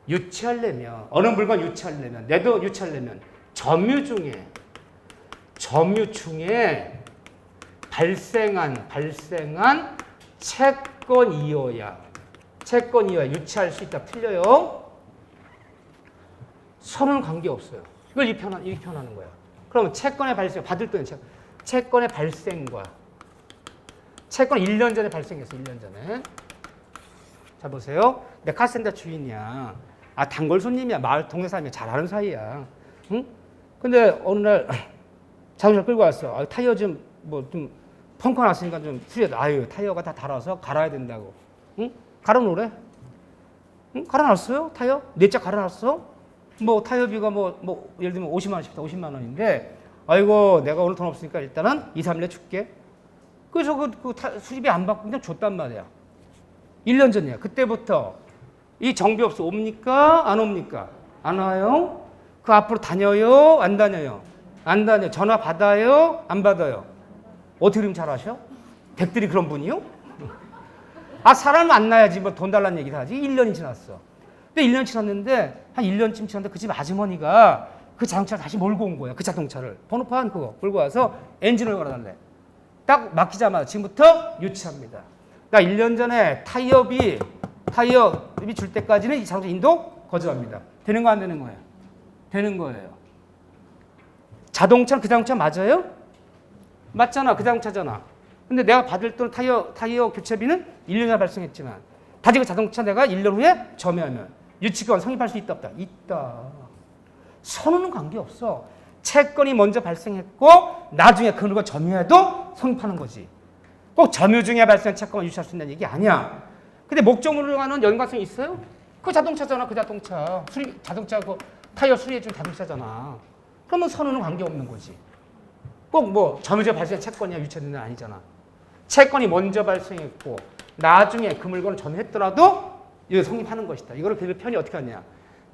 유치하려면 어느 물건 유치하려면 내도 유치하려면 점유 중에 발생한 채권이어야 유치할 수 있다. 틀려요. 선은 관계없어요. 이걸 이렇게 표현하는 거야. 그러면 채권의 발생, 받을 돈의 채권의 발생과 채권 1년 전에 발생했어. 1년 전에. 자 보세요. 내 카센터 주인이야. 단골 손님이야. 마을 동네 사람이야. 잘 아는 사이야. 응? 근데 어느 날 자동차 끌고 왔어. 아, 타이어 좀 펑크 났으니까 좀 수리해. 아유, 타이어가 다 닳아서 갈아야 된다고. 응? 갈아놓으래. 응? 갈아놨어요? 타이어? 4짝 갈아놨어? 뭐 타이어비가 예를 들면 50만 원씩다 50만 원인데 아이고 내가 오늘 돈 없으니까 일단은 2, 3일에 줄게. 그래서 수리비 안 받고 그냥 줬단 말이야. 1년 전이야. 그때부터 이 정비업소 옵니까? 안 옵니까? 안 와요? 그 앞으로 다녀요? 안 다녀요? 안 다녀요. 전화 받아요? 안 받아요? 어떻게 그럼 잘하셔? 백들이 그런 분이요? 아, 사람 만나야지 뭐 돈 달라는 얘기를 하지. 1년이 지났어. 근데 1년 지났는데 한 1년쯤 지났는데 그 집 아주머니가 그 자동차를 다시 몰고 온 거야. 그 자동차를. 번호판 그거 몰고 와서 엔진을 걸어달래. 딱 맡기자마자 지금부터 유치합니다. 나 1년 전에 타이어비 줄 때까지는 이 자동차 인도 거절합니다. 되는 거 안 되는 거예요? 되는 거예요. 자동차는 그 자동차 맞아요? 맞잖아. 그 자동차잖아. 근데 내가 받을 돈 타이어 교체비는 1년에 발생했지만 다시 그 자동차 내가 1년 후에 점유하면 유치권 성립할 수 있다 없다? 있다. 선언은 관계없어. 채권이 먼저 발생했고 나중에 그 물건 점유해도 성립하는 거지. 꼭 점유 중에 발생한 채권만 유치할 수 있는 얘기 아니야. 근데 목적물과는 연관성이 있어요? 그 자동차잖아. 그 자동차. 자동차 타이어 수리해준 자동차잖아. 그러면 선언은 관계없는 거지. 꼭 점유자 발생한 채권이야 유치되는 건 아니잖아. 채권이 먼저 발생했고 나중에 그 물건을 점유했더라도 이거 성립하는 것이다. 이거를 그 편이 어떻게 하냐.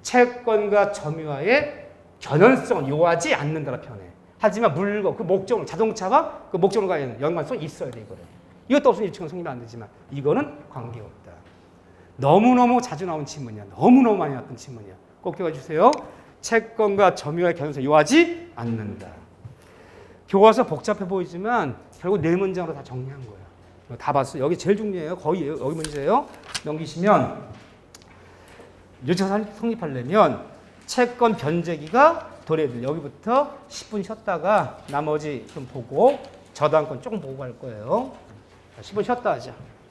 채권과 점유와의 견연성을 요하지 않는다라 편해. 하지만 물건, 그 목적물, 자동차와 그 목적물과의 연관성이 있어야 돼, 이거를. 이것도 없으면 유치권 성립이 안 되지만 이거는 관계없다. 너무너무 자주 나온 질문이야. 너무너무 많이 나왔던 질문이야. 꼭 기억해 주세요. 채권과 점유와의 견연성을 요하지 않는다. 교과서 복잡해 보이지만 결국 4문장으로 다 정리한 거예요. 다 봤어요. 여기 제일 중요해요. 거의 여기 문제예요. 넘기시면 유치권 성립하려면 채권 변제기가 도래될 여기부터 10분 쉬었다가 나머지 좀 보고 저당권 조금 보고 갈 거예요. 10분 쉬었다 하자.